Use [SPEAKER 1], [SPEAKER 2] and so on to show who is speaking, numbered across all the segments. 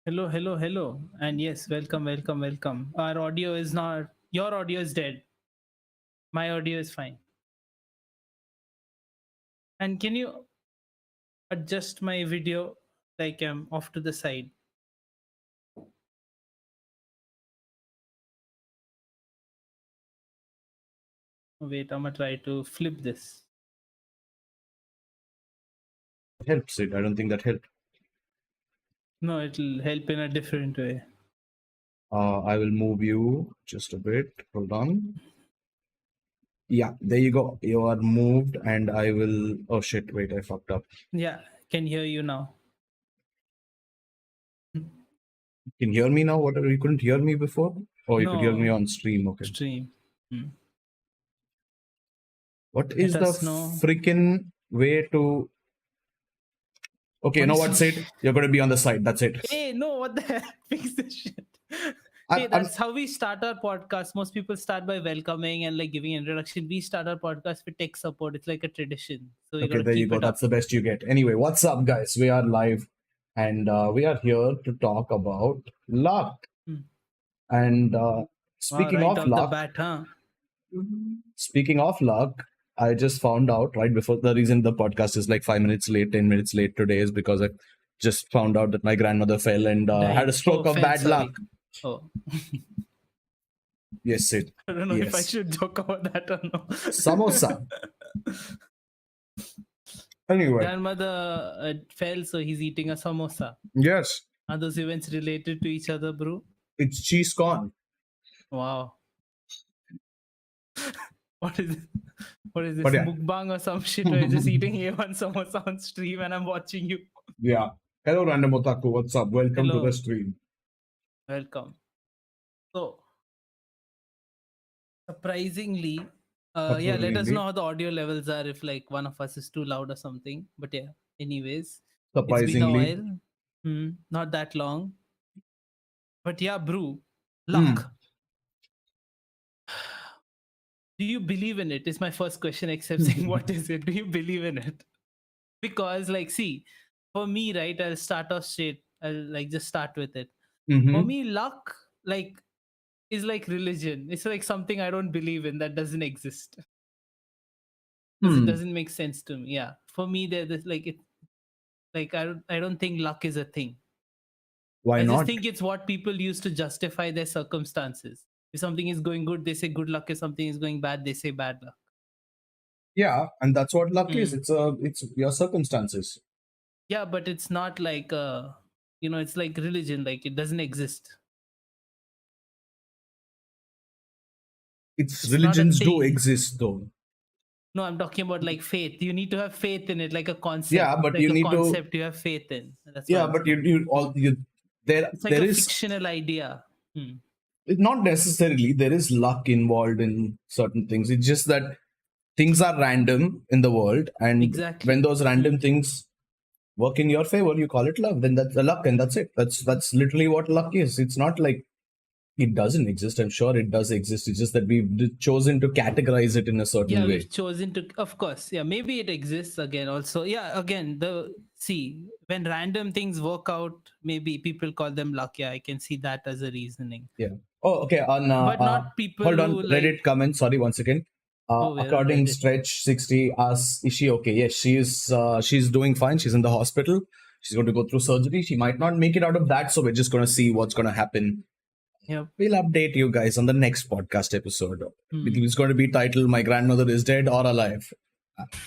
[SPEAKER 1] Hello, hello, hello. And yes, welcome, welcome, welcome. Our audio is not, your audio is dead. My audio is fine. And can you adjust my video like I'm off to the side? Wait, I'm gonna try to flip this.
[SPEAKER 2] Helps it. I don't think that helped.
[SPEAKER 1] No, it'll help in a different way.
[SPEAKER 2] I will move you just a bit. Hold on. Yeah, there you go. You are moved, and I will. Oh shit! Wait, I fucked up.
[SPEAKER 1] Yeah, can hear you now.
[SPEAKER 2] You can hear me now. Whatever you couldn't hear me before. Oh, you could hear me
[SPEAKER 1] No,
[SPEAKER 2] on stream. Okay.
[SPEAKER 1] stream. Hmm.
[SPEAKER 2] What
[SPEAKER 1] Let
[SPEAKER 2] is the
[SPEAKER 1] us know.
[SPEAKER 2] freaking way to? Okay, you know what,
[SPEAKER 1] Honestly,
[SPEAKER 2] Sid? You're going to be on the side. That's it.
[SPEAKER 1] hey, no, what the heck? Fix this shit. Hey,
[SPEAKER 2] I'm.
[SPEAKER 1] that's how we start our podcast. Most people start by welcoming and like giving introduction. We start our podcast with tech support. It's like a tradition. So you
[SPEAKER 2] Okay,
[SPEAKER 1] gotta
[SPEAKER 2] there you
[SPEAKER 1] keep
[SPEAKER 2] go.
[SPEAKER 1] it up.
[SPEAKER 2] That's the best you get. Anyway, what's up, guys? We are live, and we are here to talk about luck.
[SPEAKER 1] Hmm.
[SPEAKER 2] And
[SPEAKER 1] Wow,
[SPEAKER 2] speaking
[SPEAKER 1] right
[SPEAKER 2] of
[SPEAKER 1] off the
[SPEAKER 2] luck,
[SPEAKER 1] bat, huh?
[SPEAKER 2] Speaking of luck, I just found out right before the reason the podcast is like 5 minutes late, 10 minutes late today is because I just found out that my grandmother fell and had a
[SPEAKER 1] Died. Oh,
[SPEAKER 2] stroke of
[SPEAKER 1] fell,
[SPEAKER 2] bad luck.
[SPEAKER 1] sorry. Oh,
[SPEAKER 2] Yes, Sid.
[SPEAKER 1] I don't know if I
[SPEAKER 2] Yes.
[SPEAKER 1] should joke about that or no.
[SPEAKER 2] Samosa. Anyway,
[SPEAKER 1] Grandmother fell, so he's eating a samosa.
[SPEAKER 2] yes,
[SPEAKER 1] Are those events related to each other, bro?
[SPEAKER 2] it's cheese corn.
[SPEAKER 1] Wow. What is this? What is this?
[SPEAKER 2] But yeah.
[SPEAKER 1] Mukbang or some shit where you're just eating A1 samosa on stream and I'm watching you.
[SPEAKER 2] Yeah. Hello, Nandemo Theme. What's up? Welcome to
[SPEAKER 1] Hello.
[SPEAKER 2] the stream.
[SPEAKER 1] Welcome. So, surprisingly, yeah, let us
[SPEAKER 2] Surprisingly.
[SPEAKER 1] know how the audio levels are if like one of us is too loud or something. But yeah, anyways, it's been a
[SPEAKER 2] Surprisingly.
[SPEAKER 1] while. Not that long. But yeah, brew,
[SPEAKER 2] Hmm.
[SPEAKER 1] luck. Do you believe in it? Is my first question, except saying what is it? Do you believe in it? Because, like, see, for me, right, I'll start off straight. I'll like just start with it. For
[SPEAKER 2] Mm-hmm.
[SPEAKER 1] me, luck, like, is like religion. It's like something I don't believe in that doesn't exist because it
[SPEAKER 2] Hmm.
[SPEAKER 1] doesn't make sense to me. Yeah, for me, there's like it, like I don't think luck is a thing.
[SPEAKER 2] Why
[SPEAKER 1] I just
[SPEAKER 2] not?
[SPEAKER 1] think it's what people use to justify their circumstances. If something is going good, they say good luck. If something is going bad, they say bad luck.
[SPEAKER 2] Yeah, and that's what luck is.
[SPEAKER 1] Hmm.
[SPEAKER 2] It's your circumstances.
[SPEAKER 1] Yeah, but it's not like it's like religion. Like it doesn't exist.
[SPEAKER 2] It's
[SPEAKER 1] It's not a
[SPEAKER 2] religions do
[SPEAKER 1] thing.
[SPEAKER 2] exist though.
[SPEAKER 1] No, I'm talking about like faith. You need to have faith in it, like a concept.
[SPEAKER 2] Yeah, but
[SPEAKER 1] Like
[SPEAKER 2] you
[SPEAKER 1] a
[SPEAKER 2] need to.
[SPEAKER 1] concept you have faith in. That's what
[SPEAKER 2] Yeah,
[SPEAKER 1] I'm
[SPEAKER 2] but
[SPEAKER 1] saying.
[SPEAKER 2] you all you there
[SPEAKER 1] It's like
[SPEAKER 2] there
[SPEAKER 1] a
[SPEAKER 2] is
[SPEAKER 1] fictional idea. Hmm.
[SPEAKER 2] not necessarily there is luck involved in certain things. It's just that things are random in the world, and when
[SPEAKER 1] Exactly.
[SPEAKER 2] those random things work in your favor, you call it luck. Then that's a luck, and that's it. That's literally what luck is. It's not like it doesn't exist. I'm sure it does exist. It's just that we've chosen to categorize it in a certain
[SPEAKER 1] Yeah,
[SPEAKER 2] way.
[SPEAKER 1] we've chosen to, of course. Yeah, maybe it exists again also. Yeah, again, when random things work out, maybe people call them luck. Yeah, I can see that as a reasoning.
[SPEAKER 2] Yeah. Oh, okay. On
[SPEAKER 1] But not people
[SPEAKER 2] hold on.
[SPEAKER 1] who
[SPEAKER 2] Reddit
[SPEAKER 1] like,
[SPEAKER 2] comment. Sorry, one second.
[SPEAKER 1] oh, we're on
[SPEAKER 2] According
[SPEAKER 1] Reddit.
[SPEAKER 2] Stretch 60 asks, is she okay? Yes, she is. She's doing fine. She's in the hospital. She's going to go through surgery. She might not make it out of that, so we're just going to see what's going to happen.
[SPEAKER 1] Yep.
[SPEAKER 2] We'll update you guys on the next podcast episode.
[SPEAKER 1] Hmm.
[SPEAKER 2] It's going to be titled "My Grandmother is Dead or Alive,"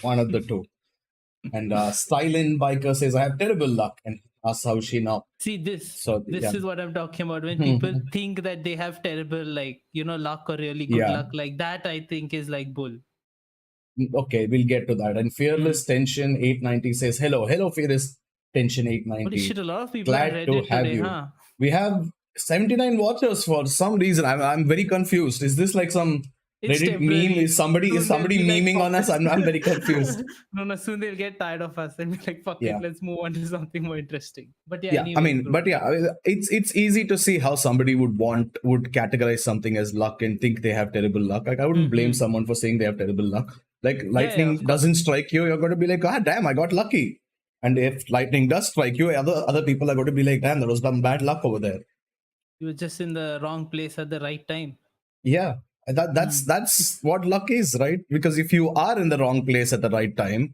[SPEAKER 2] one of the two. And Stylin Biker says, "I have terrible luck," and asks how she now.
[SPEAKER 1] See this.
[SPEAKER 2] So
[SPEAKER 1] This
[SPEAKER 2] yeah,
[SPEAKER 1] is what I'm talking about. When people think that they have terrible, like luck or really good
[SPEAKER 2] yeah.
[SPEAKER 1] luck, like that, I think is like bull.
[SPEAKER 2] Okay, we'll get to that. And Fearless Tension 890 says, Hello, hello, Fearless Tension
[SPEAKER 1] Holy
[SPEAKER 2] 890.
[SPEAKER 1] shit! A lot of people on
[SPEAKER 2] Glad to
[SPEAKER 1] Reddit
[SPEAKER 2] have
[SPEAKER 1] today,
[SPEAKER 2] you.
[SPEAKER 1] huh?
[SPEAKER 2] We have 79 watchers for some reason. I'm very confused. Is this like some
[SPEAKER 1] It's
[SPEAKER 2] Reddit meme?
[SPEAKER 1] temporary.
[SPEAKER 2] Is somebody
[SPEAKER 1] Soon they'll be like,
[SPEAKER 2] memeing
[SPEAKER 1] fuck
[SPEAKER 2] on us?
[SPEAKER 1] this.
[SPEAKER 2] I'm very confused.
[SPEAKER 1] No, soon they'll get tired of us and be like, fuck it,
[SPEAKER 2] Yeah.
[SPEAKER 1] let's move on to something more interesting. But yeah,
[SPEAKER 2] Yeah, I
[SPEAKER 1] anyways,
[SPEAKER 2] mean,
[SPEAKER 1] bro.
[SPEAKER 2] but yeah, it's easy to see how somebody would categorize something as luck and think they have terrible luck. Like I wouldn't blame
[SPEAKER 1] Mm-hmm.
[SPEAKER 2] someone for saying they have terrible luck. Like
[SPEAKER 1] Yeah,
[SPEAKER 2] lightning
[SPEAKER 1] of course.
[SPEAKER 2] doesn't strike you, you're going to be like, God damn, I got lucky. And if lightning does strike you, other people are going to be like, damn, there was some bad luck over there.
[SPEAKER 1] You were just in the wrong place at the right time.
[SPEAKER 2] Yeah, that's what luck is, right? Because if you are in the wrong place at the right time,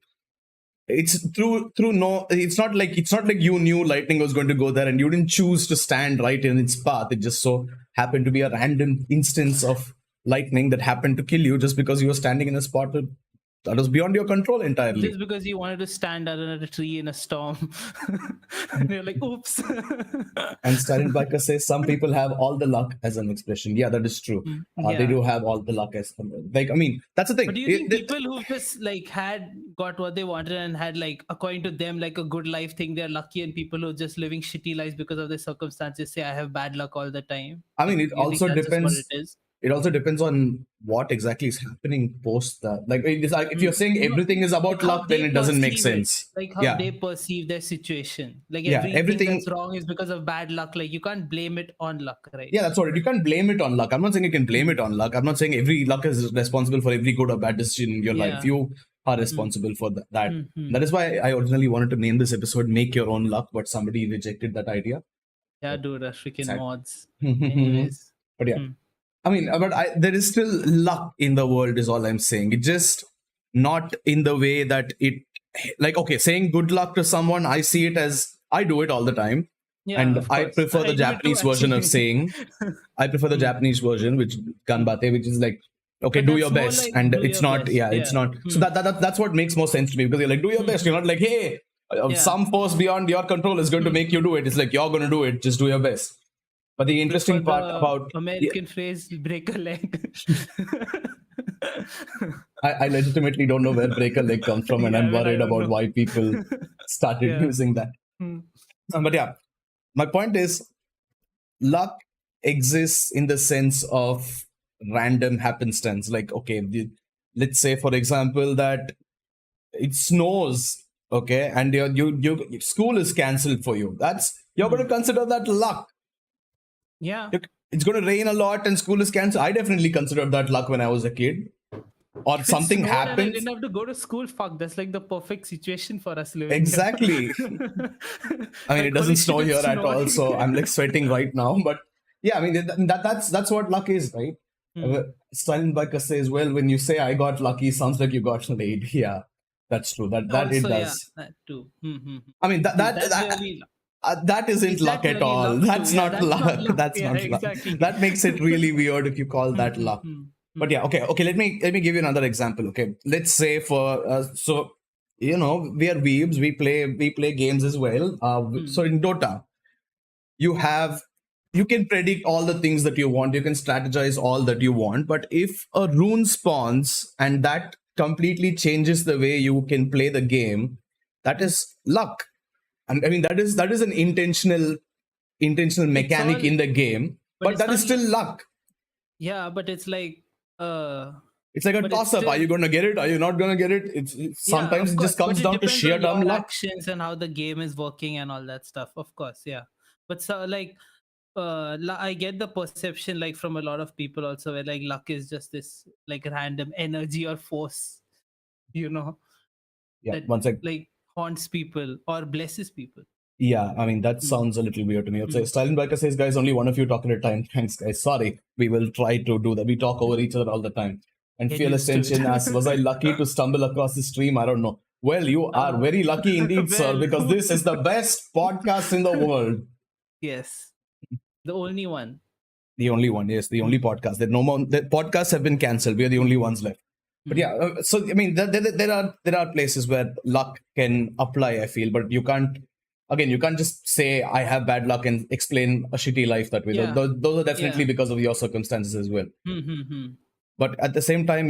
[SPEAKER 2] it's through no. It's not like you knew lightning was going to go there and you didn't choose to stand right in its path. It just so happened to be a random instance of lightning that happened to kill you just because you were standing in a spot that was beyond your control entirely.
[SPEAKER 1] Just because you wanted to stand under a tree in a storm. And you're like, oops.
[SPEAKER 2] And Stalin Biker says some people have all the luck as an expression. Yeah, that is true.
[SPEAKER 1] Yeah.
[SPEAKER 2] They do have all the luck as like. I mean, that's the thing.
[SPEAKER 1] But do you think people who just like had got what they wanted and had like according to them like a good life think they're lucky, and people who are just living shitty lives because of their circumstances say I have bad luck all the time?
[SPEAKER 2] I mean, it
[SPEAKER 1] Do you think
[SPEAKER 2] also
[SPEAKER 1] that's just what
[SPEAKER 2] depends.
[SPEAKER 1] it is?
[SPEAKER 2] It also depends on what exactly is happening post that. Like, it's like if you're saying everything is about
[SPEAKER 1] Like how
[SPEAKER 2] luck, then
[SPEAKER 1] they
[SPEAKER 2] it doesn't make
[SPEAKER 1] perceive it,
[SPEAKER 2] sense.
[SPEAKER 1] like how
[SPEAKER 2] Yeah,
[SPEAKER 1] they perceive their situation. Like
[SPEAKER 2] yeah,
[SPEAKER 1] everything
[SPEAKER 2] everything.
[SPEAKER 1] that's wrong is because of bad luck. Like you can't blame it on luck, right?
[SPEAKER 2] Yeah, that's what you can't blame it on luck. I'm not saying you can blame it on luck. I'm not saying every luck is responsible for every good or bad decision in your life.
[SPEAKER 1] Yeah.
[SPEAKER 2] You are responsible for that.
[SPEAKER 1] Mhm.
[SPEAKER 2] That is why I originally wanted to name this episode "Make Your Own Luck," but somebody rejected that idea.
[SPEAKER 1] Yeah, dude, that's freaking
[SPEAKER 2] Sad.
[SPEAKER 1] mods. Anyways.
[SPEAKER 2] But yeah,
[SPEAKER 1] Hmm.
[SPEAKER 2] I mean, there is still luck in the world, is all I'm saying. It's just not in the way that it, like, okay, saying good luck to someone, I see it as, I do it all the time.
[SPEAKER 1] Yeah,
[SPEAKER 2] And
[SPEAKER 1] of
[SPEAKER 2] I
[SPEAKER 1] course.
[SPEAKER 2] prefer the
[SPEAKER 1] I do it too,
[SPEAKER 2] Japanese version of
[SPEAKER 1] actually.
[SPEAKER 2] saying, I prefer the Japanese version, which ganbate, which is like, okay,
[SPEAKER 1] But
[SPEAKER 2] do
[SPEAKER 1] that's
[SPEAKER 2] your
[SPEAKER 1] more
[SPEAKER 2] best.
[SPEAKER 1] like
[SPEAKER 2] And
[SPEAKER 1] do
[SPEAKER 2] it's
[SPEAKER 1] your
[SPEAKER 2] not,
[SPEAKER 1] best.
[SPEAKER 2] yeah, it's not. So that's what makes more sense to me, because you're like, do your best. You're not like, hey,
[SPEAKER 1] Yeah.
[SPEAKER 2] some force beyond your control is going to make you do it. It's like, you're going to do it. Just do your best. But the interesting
[SPEAKER 1] Prefer
[SPEAKER 2] part
[SPEAKER 1] the
[SPEAKER 2] about
[SPEAKER 1] American phrase break a leg.
[SPEAKER 2] I legitimately don't know where break a leg comes from, and
[SPEAKER 1] Yeah,
[SPEAKER 2] I'm
[SPEAKER 1] well, I
[SPEAKER 2] worried
[SPEAKER 1] don't
[SPEAKER 2] about
[SPEAKER 1] know.
[SPEAKER 2] why people started
[SPEAKER 1] Yeah.
[SPEAKER 2] using that.
[SPEAKER 1] Hmm.
[SPEAKER 2] But yeah, my point is, luck exists in the sense of random happenstance. Like, okay, let's say, for example, that it snows, okay, and your school is cancelled for you. You're going to consider that luck.
[SPEAKER 1] Yeah.
[SPEAKER 2] It's going to rain a lot and school is cancelled. I definitely considered that luck when I was a kid. Or
[SPEAKER 1] If it
[SPEAKER 2] something
[SPEAKER 1] snowed and I
[SPEAKER 2] happens.
[SPEAKER 1] didn't have to go to school, fuck, that's like the perfect situation for us living
[SPEAKER 2] Exactly.
[SPEAKER 1] here.
[SPEAKER 2] I mean,
[SPEAKER 1] Like,
[SPEAKER 2] it doesn't
[SPEAKER 1] holy
[SPEAKER 2] snow
[SPEAKER 1] shit,
[SPEAKER 2] here
[SPEAKER 1] it's
[SPEAKER 2] at all,
[SPEAKER 1] snowing.
[SPEAKER 2] so I'm like sweating right now. But yeah, I mean, that's what luck is, right? Stalin Biker says, well, when you say I got lucky, sounds like you got laid. Yeah, that's true. That it
[SPEAKER 1] Also, yeah,
[SPEAKER 2] does.
[SPEAKER 1] that too.
[SPEAKER 2] I mean,
[SPEAKER 1] Is that really luck?
[SPEAKER 2] that isn't
[SPEAKER 1] Is
[SPEAKER 2] luck
[SPEAKER 1] that
[SPEAKER 2] at
[SPEAKER 1] really
[SPEAKER 2] all.
[SPEAKER 1] luck too?
[SPEAKER 2] That's
[SPEAKER 1] Yeah,
[SPEAKER 2] not
[SPEAKER 1] that's
[SPEAKER 2] luck.
[SPEAKER 1] not luck.
[SPEAKER 2] That's
[SPEAKER 1] Yeah,
[SPEAKER 2] not luck.
[SPEAKER 1] exactly.
[SPEAKER 2] That makes it really weird if you call that luck. But yeah, okay. Let me give you another example. Okay, let's say for so we are weebs. We play games as well. So in Dota, you can predict all the things that you want. You can strategize all that you want. But if a rune spawns and that completely changes the way you can play the game, that is luck. And I mean, that is an intentional mechanic in the game, but that is still luck.
[SPEAKER 1] Yeah, but it's like
[SPEAKER 2] it's like a toss up. Are you going to get it? Are you not going to get it? It's sometimes it just comes down to sheer dumb luck.
[SPEAKER 1] Actions and how the game is working and all that stuff. Of course, yeah. But so like I get the perception like from a lot of people also where like luck is just this like random energy or force,
[SPEAKER 2] Yeah,
[SPEAKER 1] that
[SPEAKER 2] one sec.
[SPEAKER 1] like haunts people or blesses people.
[SPEAKER 2] Yeah, I mean, that sounds a little weird to me. Stalin Biker says, guys, only one of you talk at a time. Thanks, guys. Sorry. We will try to do that. We talk over each other all the time. And Fearless Tension asks, was I lucky to stumble across the stream? I don't know. Well, you are very lucky indeed, sir, because this is the best podcast in the world.
[SPEAKER 1] Yes. The only one.
[SPEAKER 2] The only one, yes. The only podcast. No more. The podcasts have been cancelled. We are the only ones left. But yeah, so I mean, there are places where luck can apply, I feel, but you can't just say I have bad luck and explain a shitty life that way. Yeah. Those are definitely because of your circumstances as well. But at the same time,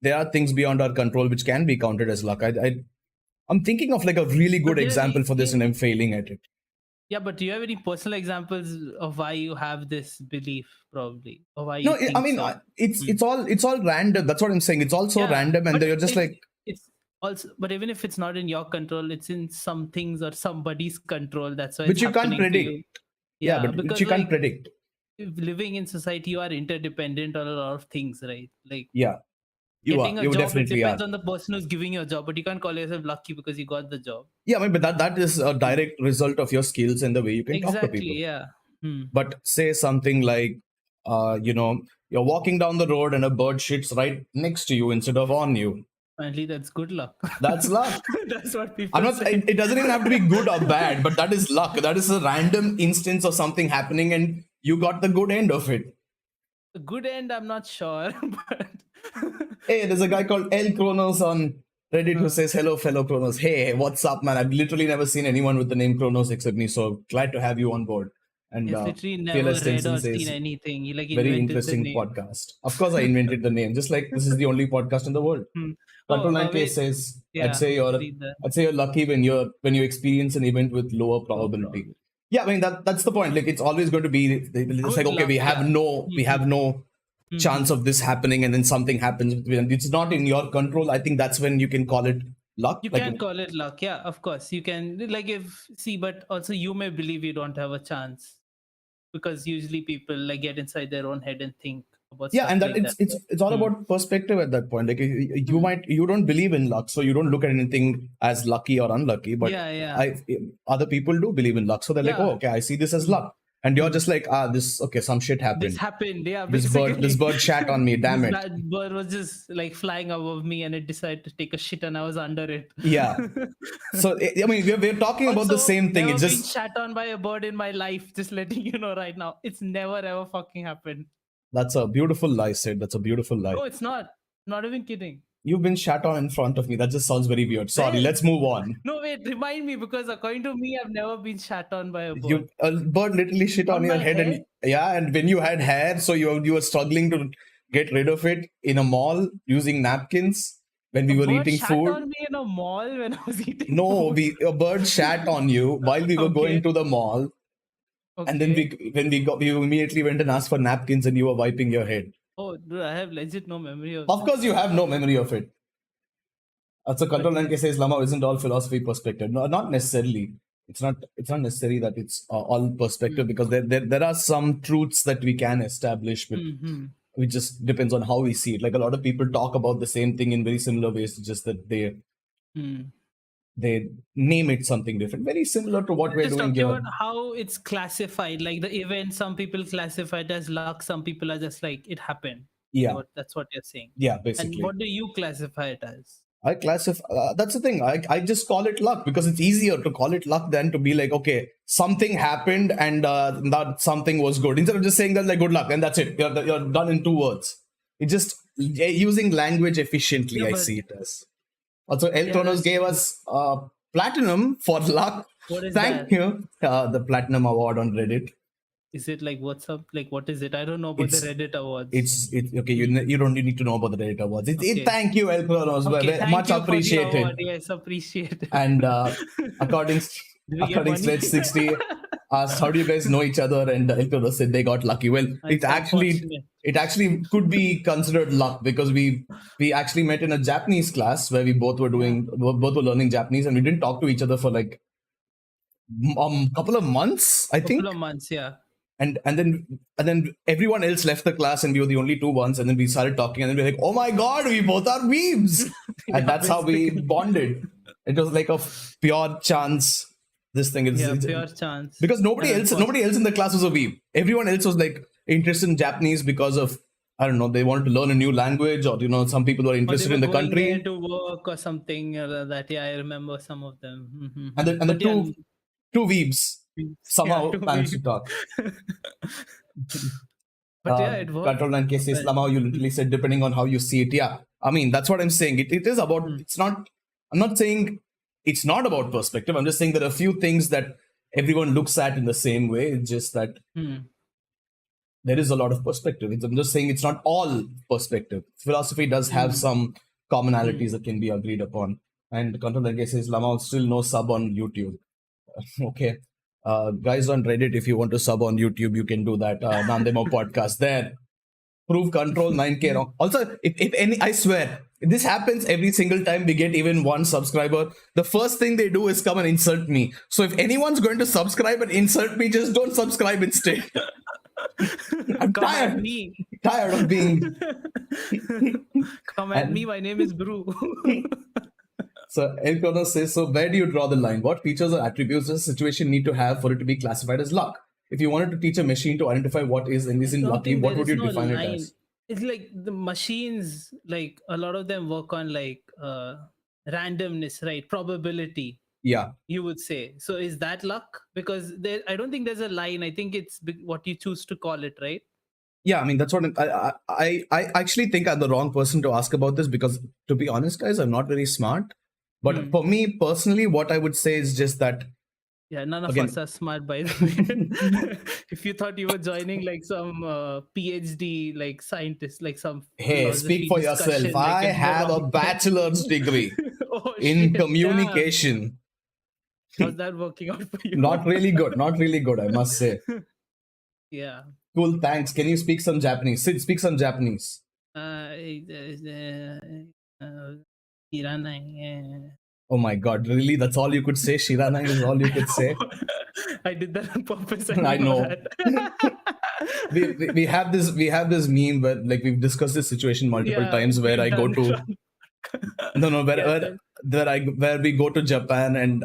[SPEAKER 2] there are things beyond our control which can be counted as luck. I'm thinking of like a really good example for this, and I'm failing at it.
[SPEAKER 1] Yeah, but do you have any personal examples of why you have this belief, probably, or why you?
[SPEAKER 2] No, I mean, it's all random. That's what I'm saying. It's also random, and you're just like,
[SPEAKER 1] it's also. But even if it's not in your control, it's in some things or somebody's control. That's why
[SPEAKER 2] which you can't predict. Yeah, but because you can't predict.
[SPEAKER 1] Living in society, you are interdependent on a lot of things, right? Like
[SPEAKER 2] yeah.
[SPEAKER 1] Getting a
[SPEAKER 2] You
[SPEAKER 1] job, it
[SPEAKER 2] definitely
[SPEAKER 1] depends
[SPEAKER 2] are.
[SPEAKER 1] on the person who's giving you a job, but you can't call yourself lucky because you got the job.
[SPEAKER 2] Yeah, I mean, but that is a direct result of your skills and the way you can talk to people.
[SPEAKER 1] Exactly, yeah.
[SPEAKER 2] But say something like, you're walking down the road and a bird shits right next to you instead of on you.
[SPEAKER 1] Finally, that's good luck.
[SPEAKER 2] That's luck.
[SPEAKER 1] That's what
[SPEAKER 2] I'm
[SPEAKER 1] people
[SPEAKER 2] not.
[SPEAKER 1] say.
[SPEAKER 2] It doesn't even have to be good or bad, but that is luck. That is a random instance of something happening, and you got the good end of it.
[SPEAKER 1] The good end, I'm not sure, but
[SPEAKER 2] Hey, there's a guy called El Kronos on Reddit who says, "Hello, fellow Kronos. Hey, what's up, man? I've literally never seen anyone with the name Kronos except me. So glad to have you on board." And
[SPEAKER 1] he's literally never
[SPEAKER 2] Fearless
[SPEAKER 1] read
[SPEAKER 2] Stinson
[SPEAKER 1] or seen
[SPEAKER 2] says,
[SPEAKER 1] anything. He like
[SPEAKER 2] very
[SPEAKER 1] invented the
[SPEAKER 2] interesting
[SPEAKER 1] name.
[SPEAKER 2] podcast. Of course, I invented the name. Just like this is the only podcast in the world. Control 9K
[SPEAKER 1] Wait.
[SPEAKER 2] says,
[SPEAKER 1] Yeah,
[SPEAKER 2] I'd say you're lucky when you experience an event with lower probability. Yeah, I mean that's the point. Like it's always going to be it's like, okay,
[SPEAKER 1] luck,
[SPEAKER 2] we have no chance of this happening, and then something happens. It's not in your control. I think that's when you can call it luck.
[SPEAKER 1] You can call it luck. Yeah, of course. You can but also you may believe you don't have a chance. Because usually people like get inside their own head and think about stuff
[SPEAKER 2] and
[SPEAKER 1] like that.
[SPEAKER 2] It's all about perspective at that point. Like you don't believe in luck, so you don't look at anything as lucky or unlucky. But other people do believe in luck, so they're like, oh, okay, I see this as luck, and you're just like, some shit happened.
[SPEAKER 1] This happened, yeah.
[SPEAKER 2] This bird shat on me. Damn it!
[SPEAKER 1] That bird was just like flying above me, and it decided to take a shit, and I was under it.
[SPEAKER 2] Yeah. So I mean, we're talking about the same thing. It's just
[SPEAKER 1] been shat on by a bird in my life. Just letting you know right now, it's never ever fucking happened.
[SPEAKER 2] That's a beautiful lie, Sid. That's a beautiful lie.
[SPEAKER 1] No, it's not. Not even kidding.
[SPEAKER 2] You've been shat on in front of me. That just sounds very weird. Sorry, let's move on.
[SPEAKER 1] No, wait, remind me, because according to me, I've never been shat on by a bird.
[SPEAKER 2] A bird literally shit on your head, and when you had hair, so you were struggling to get rid of it in a mall using napkins when we were eating food.
[SPEAKER 1] Shat on me in a mall when I was eating
[SPEAKER 2] No,
[SPEAKER 1] food?
[SPEAKER 2] a bird shat on you while we were going to the mall. Okay. And then we immediately went and asked for napkins, and you were wiping your head.
[SPEAKER 1] Oh, dude, I have legit no memory of
[SPEAKER 2] Of course, you have no memory of it. So Control 9K says Lama isn't all philosophy perspective. No, not necessarily. It's not necessary that it's all perspective, because there are some truths that we can establish, but it just depends on how we see it. Like a lot of people talk about the same thing in very similar ways, just that they name it something different, very similar to what we're doing here.
[SPEAKER 1] About how it's classified, like the event, some people classify it as luck, some people are just like, it happened.
[SPEAKER 2] Yeah,
[SPEAKER 1] that's what you're saying.
[SPEAKER 2] Yeah, basically.
[SPEAKER 1] And what do you classify it as?
[SPEAKER 2] I classify that's the thing. I just call it luck, because it's easier to call it luck than to be like, okay, something happened and that something was good, instead of just saying that like good luck and that's it. You're done in 2 words. It's just using language efficiently. I see it as. Also, El Kronos gave us platinum for luck. Thank you. The platinum award on Reddit.
[SPEAKER 1] Is it like what's up? Like what is it? I don't know about the Reddit awards.
[SPEAKER 2] It's okay. You don't need to know about the Reddit awards. Thank you, El Kronos. Much appreciated.
[SPEAKER 1] Yes, appreciated.
[SPEAKER 2] And according Sledge 60 asked, how do you guys know each other? And El Kronos said they got lucky. Well, it actually could be considered luck, because we actually met in a Japanese class where we both were learning Japanese, and we didn't talk to each other for like couple of months. I think.
[SPEAKER 1] Couple of months, yeah.
[SPEAKER 2] And then everyone else left the class, and we were the only 2 ones. And then we started talking, and then we were like, "Oh my god, we both are weebs!" And that's how we bonded. It was like a pure chance. This thing is
[SPEAKER 1] pure chance,
[SPEAKER 2] because nobody else in the class was a weeb. Everyone else was like interested in Japanese because of, I don't know, they wanted to learn a new language, or some people were interested in the country,
[SPEAKER 1] there to work or something. I remember some of them. Mm-hmm.
[SPEAKER 2] And the two weebs somehow managed to talk.
[SPEAKER 1] But it worked.
[SPEAKER 2] Control 9K says, Lama, you literally said depending on how you see it. Yeah, I mean, that's what I'm saying. It is about, it's not, I'm not saying it's not about perspective. I'm just saying there are a few things that everyone looks at in the same way. It's just that there is a lot of perspective. I'm just saying it's not all perspective. Philosophy does have some commonalities that can be agreed upon. And Control 9K says, Lama, still no sub on YouTube. Okay. Guys on Reddit, if you want to sub on YouTube, you can do that. Nandemo podcast there. Prove Control 9K wrong. Also, if any, I swear, this happens every single time we get even one subscriber. The first thing they do is come and insult me. So if anyone's going to subscribe and insult me, just don't subscribe instead. I'm tired. Tired of being.
[SPEAKER 1] Come at me. My name is Bru.
[SPEAKER 2] So Elkono says, so where do you draw the line? What features or attributes does a situation need to have for it to be classified as luck? If you wanted to teach a machine to identify what is and
[SPEAKER 1] I
[SPEAKER 2] isn't
[SPEAKER 1] don't
[SPEAKER 2] lucky,
[SPEAKER 1] think
[SPEAKER 2] what
[SPEAKER 1] there
[SPEAKER 2] would
[SPEAKER 1] is
[SPEAKER 2] you
[SPEAKER 1] no
[SPEAKER 2] define it
[SPEAKER 1] line.
[SPEAKER 2] as?
[SPEAKER 1] It's like the machines, like a lot of them work on like randomness, right? Probability,
[SPEAKER 2] Yeah.
[SPEAKER 1] you would say. So is that luck? Because there, I don't think there's a line. I think it's what you choose to call it, right?
[SPEAKER 2] Yeah, I mean, that's what I actually think I'm the wrong person to ask about this because, to be honest, guys, I'm not very smart. But for me personally, what I would say is just that,
[SPEAKER 1] yeah, none of us
[SPEAKER 2] again,
[SPEAKER 1] are smart, by the way. If you thought you were joining like some PhD, like scientist, like some
[SPEAKER 2] hey, speak
[SPEAKER 1] philosophy
[SPEAKER 2] for yourself.
[SPEAKER 1] discussion, like
[SPEAKER 2] I
[SPEAKER 1] in the
[SPEAKER 2] have a
[SPEAKER 1] wrong place.
[SPEAKER 2] bachelor's degree
[SPEAKER 1] Oh
[SPEAKER 2] in
[SPEAKER 1] shit! Damn,
[SPEAKER 2] communication.
[SPEAKER 1] how's that working out for you?
[SPEAKER 2] Not really good. Not really good, I must say.
[SPEAKER 1] Yeah.
[SPEAKER 2] Cool, thanks. Can you speak some Japanese? Sid, speak some Japanese. Oh my god, really? That's all you could say? Shiranai is all you could say?
[SPEAKER 1] I did that on purpose. And
[SPEAKER 2] I
[SPEAKER 1] you know
[SPEAKER 2] know.
[SPEAKER 1] that.
[SPEAKER 2] we have this meme where like we've discussed this situation multiple times where I go to where we go to Japan and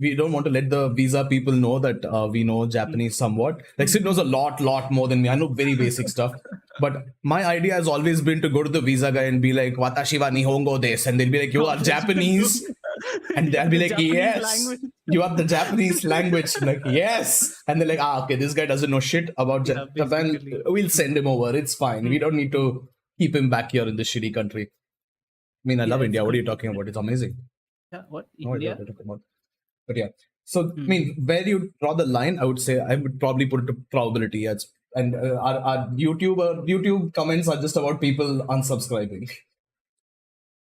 [SPEAKER 2] we don't want to let the visa people know that we know Japanese somewhat. Like Sid knows a lot more than me. I know very basic stuff. But my idea has always been to go to the visa guy and be like, Watashi wa Nihongo desu. And they'll be like, you are Japanese. And they'll be like,
[SPEAKER 1] Japanese
[SPEAKER 2] yes,
[SPEAKER 1] language.
[SPEAKER 2] you have the Japanese language. Like, yes. And they're like, okay, this guy doesn't know shit about Japan.
[SPEAKER 1] Basically.
[SPEAKER 2] We'll send him over. It's fine. We don't need to keep him back here in this shitty country. I mean, I love India. What are you talking about? It's amazing.
[SPEAKER 1] Yeah, what?
[SPEAKER 2] No idea
[SPEAKER 1] India?
[SPEAKER 2] what you're talking about. But yeah. So, I mean, where you draw the line, I would say I would probably put it to probability. And our YouTube comments are just about people unsubscribing.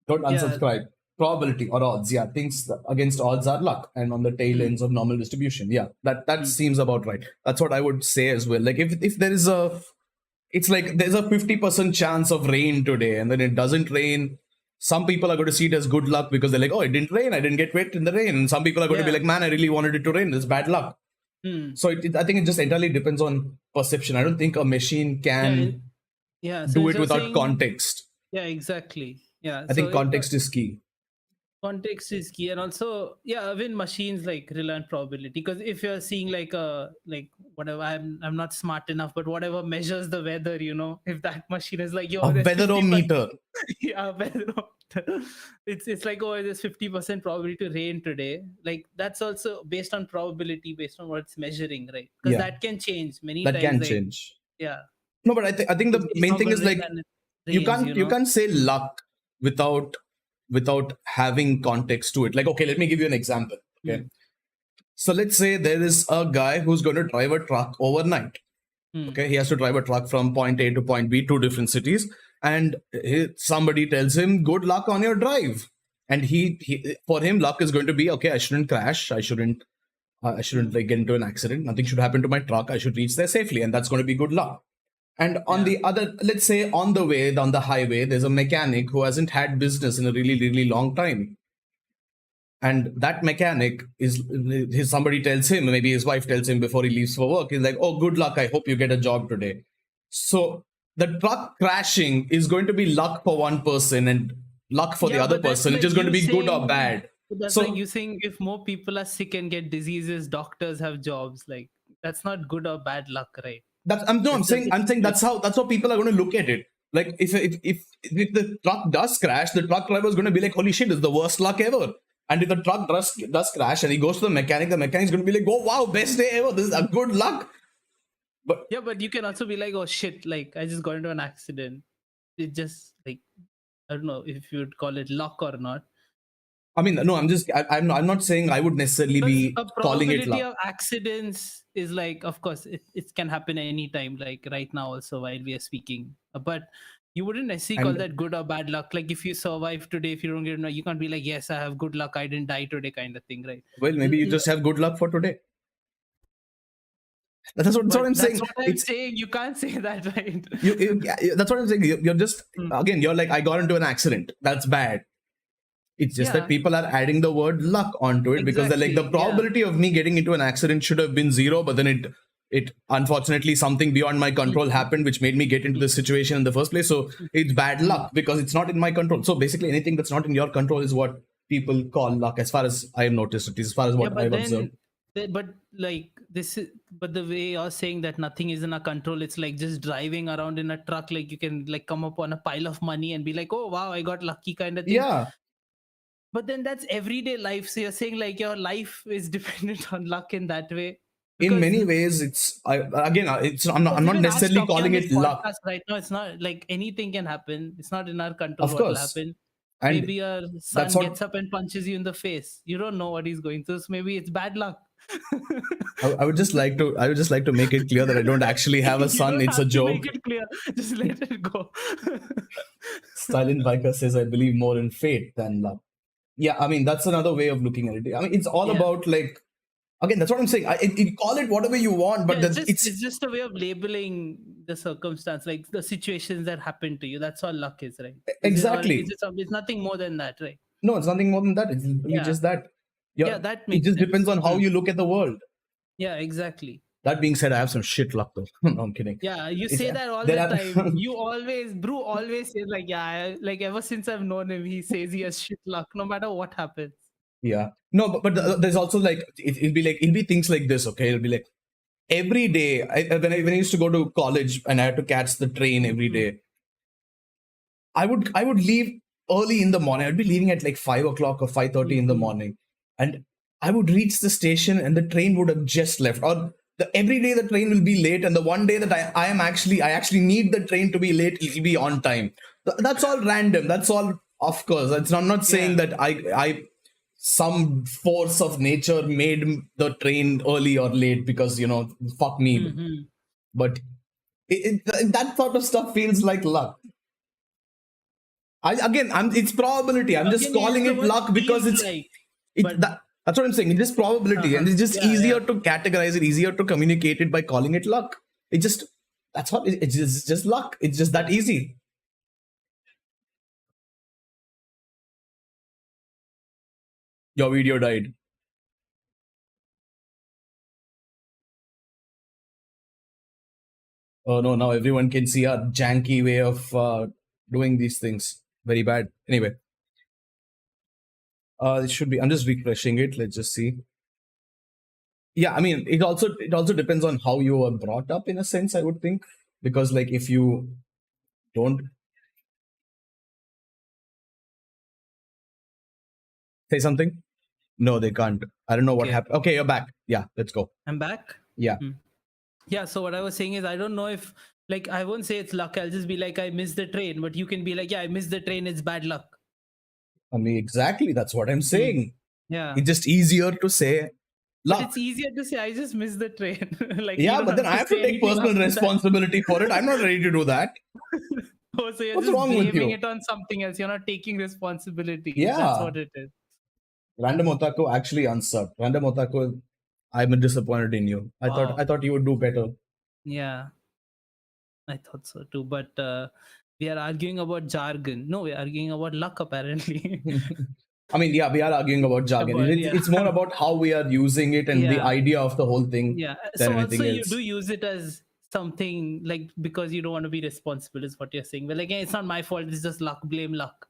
[SPEAKER 2] Don't unsubscribe. Probability or odds. Yeah, things against odds are luck, and on the tail ends of normal distribution. Yeah, that seems about right. That's what I would say as well. Like if there is it's like there's a 50% chance of rain today, and then it doesn't rain. Some people are going to see it as good luck because they're like, oh, it didn't rain. I didn't get wet in the rain. And some people are going to be like, man, I really wanted it to rain. It's bad luck. So I think it just entirely depends on perception. I don't think a machine can do it without context.
[SPEAKER 1] Yeah, exactly. Yeah,
[SPEAKER 2] I think context is key.
[SPEAKER 1] Context is key, and also when machines like rely on probability, because if you're seeing like whatever, I'm not smart enough, but whatever measures the weather, if that machine is like, yo,
[SPEAKER 2] a weatherometer.
[SPEAKER 1] Yeah, weatherometer. It's like, oh, there's 50% probability to rain today. Like that's also based on probability, based on what it's measuring, right? Because that can change many times.
[SPEAKER 2] That can change.
[SPEAKER 1] Yeah.
[SPEAKER 2] No, but I think the main thing is like you can't say luck without having context to it. Like, okay, let me give you an example. Okay. So let's say there is a guy who's going to drive a truck overnight. Okay. He has to drive a truck from point A to point B, 2 different cities. And somebody tells him, good luck on your drive. And he for him, luck is going to be, okay, I shouldn't crash. I shouldn't like get into an accident. Nothing should happen to my truck. I should reach there safely. And that's going to be good luck. And on the other, let's say on the highway, there's a mechanic who hasn't had business in a really, really long time. And that mechanic somebody tells him, maybe his wife tells him before he leaves for work, he's like, oh, good luck. I hope you get a job today. So the truck crashing is going to be luck for one person and luck for the other person. It's just going to be good or bad.
[SPEAKER 1] That's like you saying if more people are sick and get diseases, doctors have jobs. Like that's not good or bad luck, right?
[SPEAKER 2] I'm saying that's how people are going to look at it. Like if the truck does crash, the truck driver is going to be like, holy shit, it's the worst luck ever. And if the truck does crash and he goes to the mechanic is going to be like, oh wow, best day ever. This is a good luck. But
[SPEAKER 1] you can also be like, oh shit, like I just got into an accident. It just like, I don't know if you'd call it luck or not.
[SPEAKER 2] I mean, no, I'm not saying I would necessarily be calling it luck.
[SPEAKER 1] Probability of accidents is like, of course, it can happen anytime, like right now also while we are speaking. But you wouldn't necessarily call that good or bad luck. Like if you survive today, if you don't get it, you can't be like, yes, I have good luck, I didn't die today kind of thing, right?
[SPEAKER 2] Well, maybe you just have good luck for today. That's what I'm saying.
[SPEAKER 1] That's what I'm saying. You can't say that, right?
[SPEAKER 2] That's what I'm saying. You're just, again, you're like, I got into an accident. That's bad. It's just that people are adding the word luck onto it because they're like, the probability of me getting into an accident should have been 0, but then it unfortunately something beyond my control happened, which made me get into this situation in the first place. So it's bad luck because it's not in my control. So basically, anything that's not in your control is what people call luck, as far as I've noticed it, as far as what
[SPEAKER 1] but
[SPEAKER 2] I've
[SPEAKER 1] then
[SPEAKER 2] observed.
[SPEAKER 1] but like this is, but the way you're saying that nothing is in our control, it's like just driving around in a truck, like you can like come upon a pile of money and be like, oh wow, I got lucky kind of thing.
[SPEAKER 2] Yeah.
[SPEAKER 1] But then that's everyday life. So you're saying like your life is dependent on luck in that way.
[SPEAKER 2] In
[SPEAKER 1] Because
[SPEAKER 2] many ways, I'm
[SPEAKER 1] because
[SPEAKER 2] not
[SPEAKER 1] even us
[SPEAKER 2] necessarily
[SPEAKER 1] talking on
[SPEAKER 2] calling
[SPEAKER 1] this
[SPEAKER 2] it luck.
[SPEAKER 1] podcast right now, it's not like anything can happen. It's not in our control
[SPEAKER 2] Of
[SPEAKER 1] what will
[SPEAKER 2] course.
[SPEAKER 1] happen.
[SPEAKER 2] And
[SPEAKER 1] Maybe your
[SPEAKER 2] that's
[SPEAKER 1] son
[SPEAKER 2] what
[SPEAKER 1] gets up and punches you in the face. You don't know what he's going through. So maybe it's bad luck.
[SPEAKER 2] I would just like to make it clear that I don't actually have a
[SPEAKER 1] You
[SPEAKER 2] son.
[SPEAKER 1] don't
[SPEAKER 2] It's a
[SPEAKER 1] have to make
[SPEAKER 2] joke.
[SPEAKER 1] it clear. Just let it go.
[SPEAKER 2] Silent Biker says, I believe more in fate than luck. Yeah, I mean, that's another way of looking at it. I mean, it's all
[SPEAKER 1] Yeah.
[SPEAKER 2] about, like, again, that's what I'm saying. Call it whatever you want, but
[SPEAKER 1] Yeah,
[SPEAKER 2] it's
[SPEAKER 1] it's just a way of labeling the circumstance, like the situations that happen to you. That's all luck is, right?
[SPEAKER 2] exactly.
[SPEAKER 1] It's nothing more than that, right?
[SPEAKER 2] No, it's nothing more than that. It's literally
[SPEAKER 1] Yeah.
[SPEAKER 2] just that.
[SPEAKER 1] Yeah, that
[SPEAKER 2] It
[SPEAKER 1] makes
[SPEAKER 2] just
[SPEAKER 1] sense.
[SPEAKER 2] depends on how you look at the world.
[SPEAKER 1] Yeah, exactly.
[SPEAKER 2] That being said, I have some shit luck though. No, I'm kidding.
[SPEAKER 1] Yeah, you
[SPEAKER 2] It's,
[SPEAKER 1] say that all the
[SPEAKER 2] there are
[SPEAKER 1] time. Brew always says like, yeah, like ever since I've known him, he says he has shit luck no matter what happens.
[SPEAKER 2] yeah. No, but there's also like it'll be things like this. Okay, it'll be like every day. When I used to go to college and I had to catch the train every day, I would leave early in the morning. I'd be leaving at like 5 o'clock or 5:30 in the morning, and I would reach the station and the train would have just left. Or every day the train will be late, and the one day that I actually need the train to be late, it'll be on time. That's all random. That's all. Of course, I'm not saying that I some force of nature made the train early or late because fuck me. But that sort of stuff feels like luck. It's probability. I'm just
[SPEAKER 1] Again, you
[SPEAKER 2] calling
[SPEAKER 1] use the
[SPEAKER 2] it
[SPEAKER 1] word
[SPEAKER 2] luck because
[SPEAKER 1] feels like, but
[SPEAKER 2] that's what I'm saying. It's just probability, and it's just
[SPEAKER 1] yeah,
[SPEAKER 2] easier
[SPEAKER 1] yeah.
[SPEAKER 2] to categorize it, easier to communicate it by calling it luck. That's what it's just luck. It's just that easy. Your video died. Oh no! Now everyone can see our janky way of doing these things. Very bad. Anyway, it should be. I'm just refreshing it. Let's just see. Yeah, I mean, it also depends on how you were brought up in a sense, I would think, because like if you don't say something, no, they can't. I don't know what happened. Okay, you're back. Yeah, let's go.
[SPEAKER 1] I'm back.
[SPEAKER 2] Yeah.
[SPEAKER 1] Yeah. So what I was saying is, I don't know if, like, I won't say it's luck. I'll just be like, I missed the train, but you can be like, yeah, I missed the train. It's bad luck.
[SPEAKER 2] I mean, exactly. That's what I'm saying.
[SPEAKER 1] Yeah.
[SPEAKER 2] It's just easier to say luck.
[SPEAKER 1] But it's easier to say, I just missed the train. Like,
[SPEAKER 2] yeah, but then I have to take personal responsibility for it. I'm not ready to do that.
[SPEAKER 1] Oh, so you're
[SPEAKER 2] What's
[SPEAKER 1] just
[SPEAKER 2] wrong with
[SPEAKER 1] blaming
[SPEAKER 2] you?
[SPEAKER 1] it on something else. You're not taking responsibility.
[SPEAKER 2] Yeah.
[SPEAKER 1] That's what it is.
[SPEAKER 2] Random Otaku actually answered. Random Otaku, I'm disappointed in you. I thought you would do better.
[SPEAKER 1] Yeah, I thought so too. But we are arguing about jargon. No, we're arguing about luck, apparently.
[SPEAKER 2] I mean, yeah, we are arguing about jargon. It's more about how we are using it and the idea of the whole thing.
[SPEAKER 1] Yeah.
[SPEAKER 2] Than
[SPEAKER 1] So
[SPEAKER 2] anything
[SPEAKER 1] also
[SPEAKER 2] else.
[SPEAKER 1] you do use it as something like because you don't want to be responsible, is what you're saying. Well, again, it's not my fault. It's just luck. Blame luck.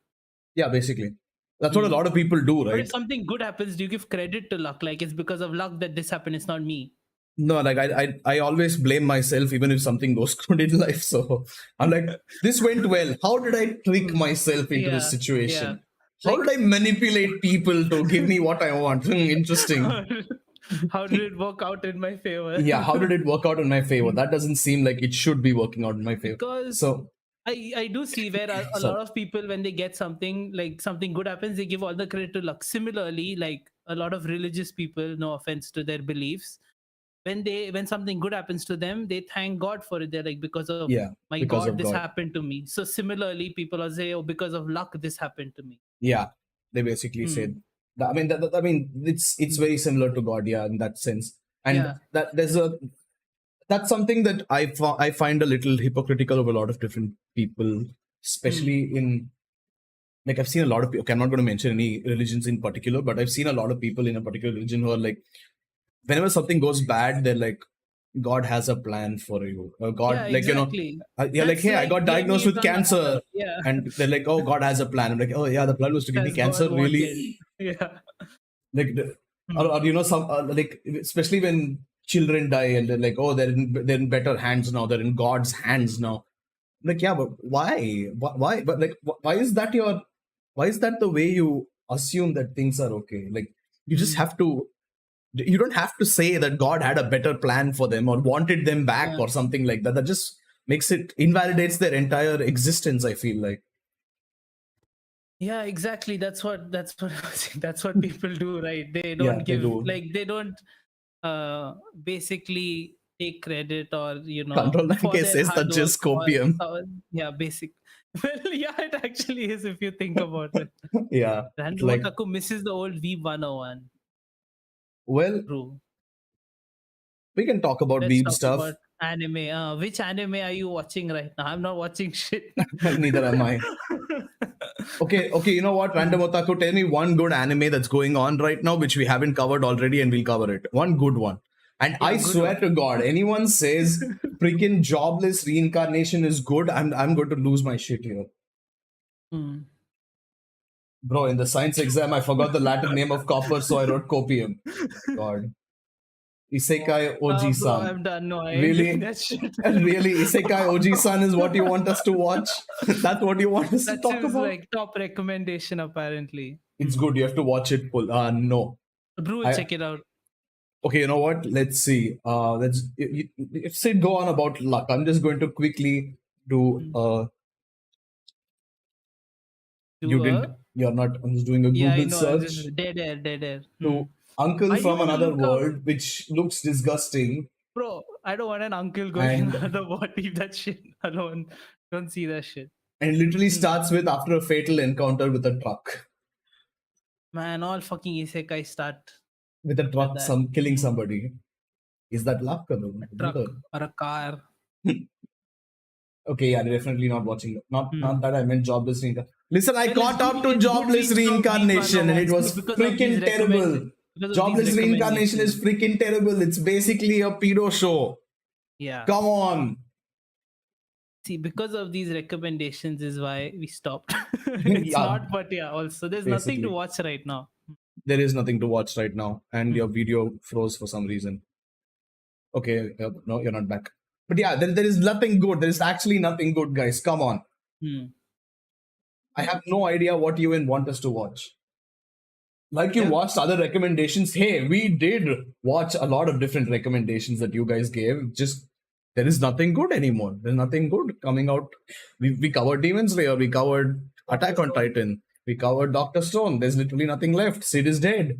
[SPEAKER 2] Yeah, basically. That's what a lot of people do, right?
[SPEAKER 1] But if something good happens, do you give credit to luck? Like it's because of luck that this happened. It's not me.
[SPEAKER 2] No, like I always blame myself even if something goes good in life. So I'm like, this went well. How did I trick myself into this situation? How did I manipulate people to give me what I want? Interesting.
[SPEAKER 1] How did it work out in my favor?
[SPEAKER 2] Yeah, how did it work out in my favor? That doesn't seem like it should be working out in my favor.
[SPEAKER 1] Because
[SPEAKER 2] so
[SPEAKER 1] I do see where a lot of people, when they get something, like something good happens, they give all the credit to luck. Similarly, like a lot of religious people, no offense to their beliefs, when something good happens to them, they thank God for it. They're like, because of my God, this happened to me. So similarly, people will say, oh, because of luck, this happened to me.
[SPEAKER 2] Yeah, they basically said. I mean, it's very similar to God, yeah, in that sense. And that's something that I find a little hypocritical of a lot of different people, especially in, like, I've seen a lot of people. Okay, I'm not going to mention any religions in particular, but I've seen a lot of people in a particular religion who are like, whenever something goes bad, they're like, God has a plan for you. God,
[SPEAKER 1] Yeah,
[SPEAKER 2] like,
[SPEAKER 1] exactly.
[SPEAKER 2] you're like,
[SPEAKER 1] That's
[SPEAKER 2] hey, I
[SPEAKER 1] like
[SPEAKER 2] got
[SPEAKER 1] blaming
[SPEAKER 2] diagnosed
[SPEAKER 1] it
[SPEAKER 2] with
[SPEAKER 1] on
[SPEAKER 2] cancer.
[SPEAKER 1] other. Yeah,
[SPEAKER 2] And they're like, oh, God has a plan. I'm like, oh, yeah, the plan was to give me
[SPEAKER 1] as God
[SPEAKER 2] cancer.
[SPEAKER 1] wanted.
[SPEAKER 2] Really?
[SPEAKER 1] Yeah.
[SPEAKER 2] Like,
[SPEAKER 1] Hmm.
[SPEAKER 2] some, like, especially when children die and they're like, oh, they're in better hands now. They're in God's hands now. Like, yeah, but why? Why? But like, why is that the way you assume that things are okay? Like, you just
[SPEAKER 1] Hmm.
[SPEAKER 2] have to, you don't have to say that God had a better plan for them or wanted them back
[SPEAKER 1] Yeah.
[SPEAKER 2] or something like that. That just makes it, invalidates their entire existence, I feel like.
[SPEAKER 1] Yeah, exactly. That's what that's what people do, right? They don't
[SPEAKER 2] Yeah, they
[SPEAKER 1] give,
[SPEAKER 2] do.
[SPEAKER 1] like, they don't basically take credit, or
[SPEAKER 2] Control
[SPEAKER 1] for
[SPEAKER 2] 9K
[SPEAKER 1] their
[SPEAKER 2] says
[SPEAKER 1] hard
[SPEAKER 2] that's
[SPEAKER 1] work,
[SPEAKER 2] just copium.
[SPEAKER 1] yeah, basic. Well, yeah, it actually is if you think about it.
[SPEAKER 2] Yeah. It's
[SPEAKER 1] Nandemo
[SPEAKER 2] like,
[SPEAKER 1] Theme misses the old Weeb 101.
[SPEAKER 2] well,
[SPEAKER 1] True.
[SPEAKER 2] we can talk about
[SPEAKER 1] Let's
[SPEAKER 2] weeb
[SPEAKER 1] talk
[SPEAKER 2] stuff.
[SPEAKER 1] about anime. Which anime are you watching right now? I'm not watching shit.
[SPEAKER 2] Neither am I. Okay, you know what,
[SPEAKER 1] Hmm.
[SPEAKER 2] Random Otaku, tell me one good anime that's going on right now, which we haven't covered already, and we'll cover it. One good one. And
[SPEAKER 1] Yeah,
[SPEAKER 2] I
[SPEAKER 1] good
[SPEAKER 2] swear
[SPEAKER 1] one.
[SPEAKER 2] to God, anyone says freaking jobless reincarnation is good, I'm going to lose my shit here.
[SPEAKER 1] Hmm.
[SPEAKER 2] Bro, in the science exam, I forgot the Latin name of copper, so I wrote copium. God. Isekai
[SPEAKER 1] Bro,
[SPEAKER 2] Oji-san.
[SPEAKER 1] I'm done. No, I ain't doing
[SPEAKER 2] Really?
[SPEAKER 1] that shit.
[SPEAKER 2] Really? Isekai Oji-san is what you want us to watch? That's what you want us to
[SPEAKER 1] That's
[SPEAKER 2] talk
[SPEAKER 1] his
[SPEAKER 2] about?
[SPEAKER 1] like top recommendation apparently.
[SPEAKER 2] It's good. You have to watch it full. No.
[SPEAKER 1] Brew will
[SPEAKER 2] I
[SPEAKER 1] check it out.
[SPEAKER 2] Okay, you know what? Let's see. If Sid go on about luck, I'm just going to quickly do.
[SPEAKER 1] Hmm.
[SPEAKER 2] You
[SPEAKER 1] Do a
[SPEAKER 2] didn't. You're not. I'm just doing a
[SPEAKER 1] Yeah, I
[SPEAKER 2] Google
[SPEAKER 1] know.
[SPEAKER 2] search
[SPEAKER 1] Dead air, dead air. Hmm.
[SPEAKER 2] to Uncle
[SPEAKER 1] Are you
[SPEAKER 2] from
[SPEAKER 1] gonna
[SPEAKER 2] Another
[SPEAKER 1] look up,
[SPEAKER 2] World, which looks disgusting.
[SPEAKER 1] bro? I don't want an uncle going in
[SPEAKER 2] and
[SPEAKER 1] another body. That shit alone. Don't see that shit.
[SPEAKER 2] and literally
[SPEAKER 1] Hmm.
[SPEAKER 2] starts with after a fatal encounter with a truck.
[SPEAKER 1] Man, all fucking isekai start
[SPEAKER 2] With a
[SPEAKER 1] with
[SPEAKER 2] truck,
[SPEAKER 1] that.
[SPEAKER 2] some killing
[SPEAKER 1] Hmm.
[SPEAKER 2] somebody. Is that luck? Or
[SPEAKER 1] A
[SPEAKER 2] neither?
[SPEAKER 1] truck or a car.
[SPEAKER 2] Okay, yeah, definitely not watching. Not
[SPEAKER 1] Hmm.
[SPEAKER 2] that I meant jobless reincarnation. Listen, I
[SPEAKER 1] Well,
[SPEAKER 2] caught up to
[SPEAKER 1] it's good we
[SPEAKER 2] jobless
[SPEAKER 1] stopped
[SPEAKER 2] reincarnation, and it
[SPEAKER 1] V101. See,
[SPEAKER 2] was
[SPEAKER 1] because of these
[SPEAKER 2] freaking terrible.
[SPEAKER 1] because of these
[SPEAKER 2] Jobless reincarnation is
[SPEAKER 1] recommendations.
[SPEAKER 2] freaking terrible. It's basically a pedo show.
[SPEAKER 1] Yeah.
[SPEAKER 2] Come on.
[SPEAKER 1] See, because of these recommendations is why we stopped. It's
[SPEAKER 2] Yeah,
[SPEAKER 1] not, but yeah, also there's nothing to
[SPEAKER 2] basically.
[SPEAKER 1] watch right now.
[SPEAKER 2] There is nothing to watch right now, and
[SPEAKER 1] Hmm.
[SPEAKER 2] your video froze for some reason. Okay, no, you're not back. But yeah, there is nothing good. There is actually nothing good, guys. Come on.
[SPEAKER 1] Hmm.
[SPEAKER 2] I have no idea what you even want us to watch. Like you
[SPEAKER 1] Yeah.
[SPEAKER 2] watched other recommendations. Hey, we did watch a lot of different recommendations that you guys gave. Just there is nothing good anymore. There's nothing good coming out. We covered Demon Slayer. We covered Attack on Titan. We covered Doctor Stone. There's literally nothing left. Sid is dead,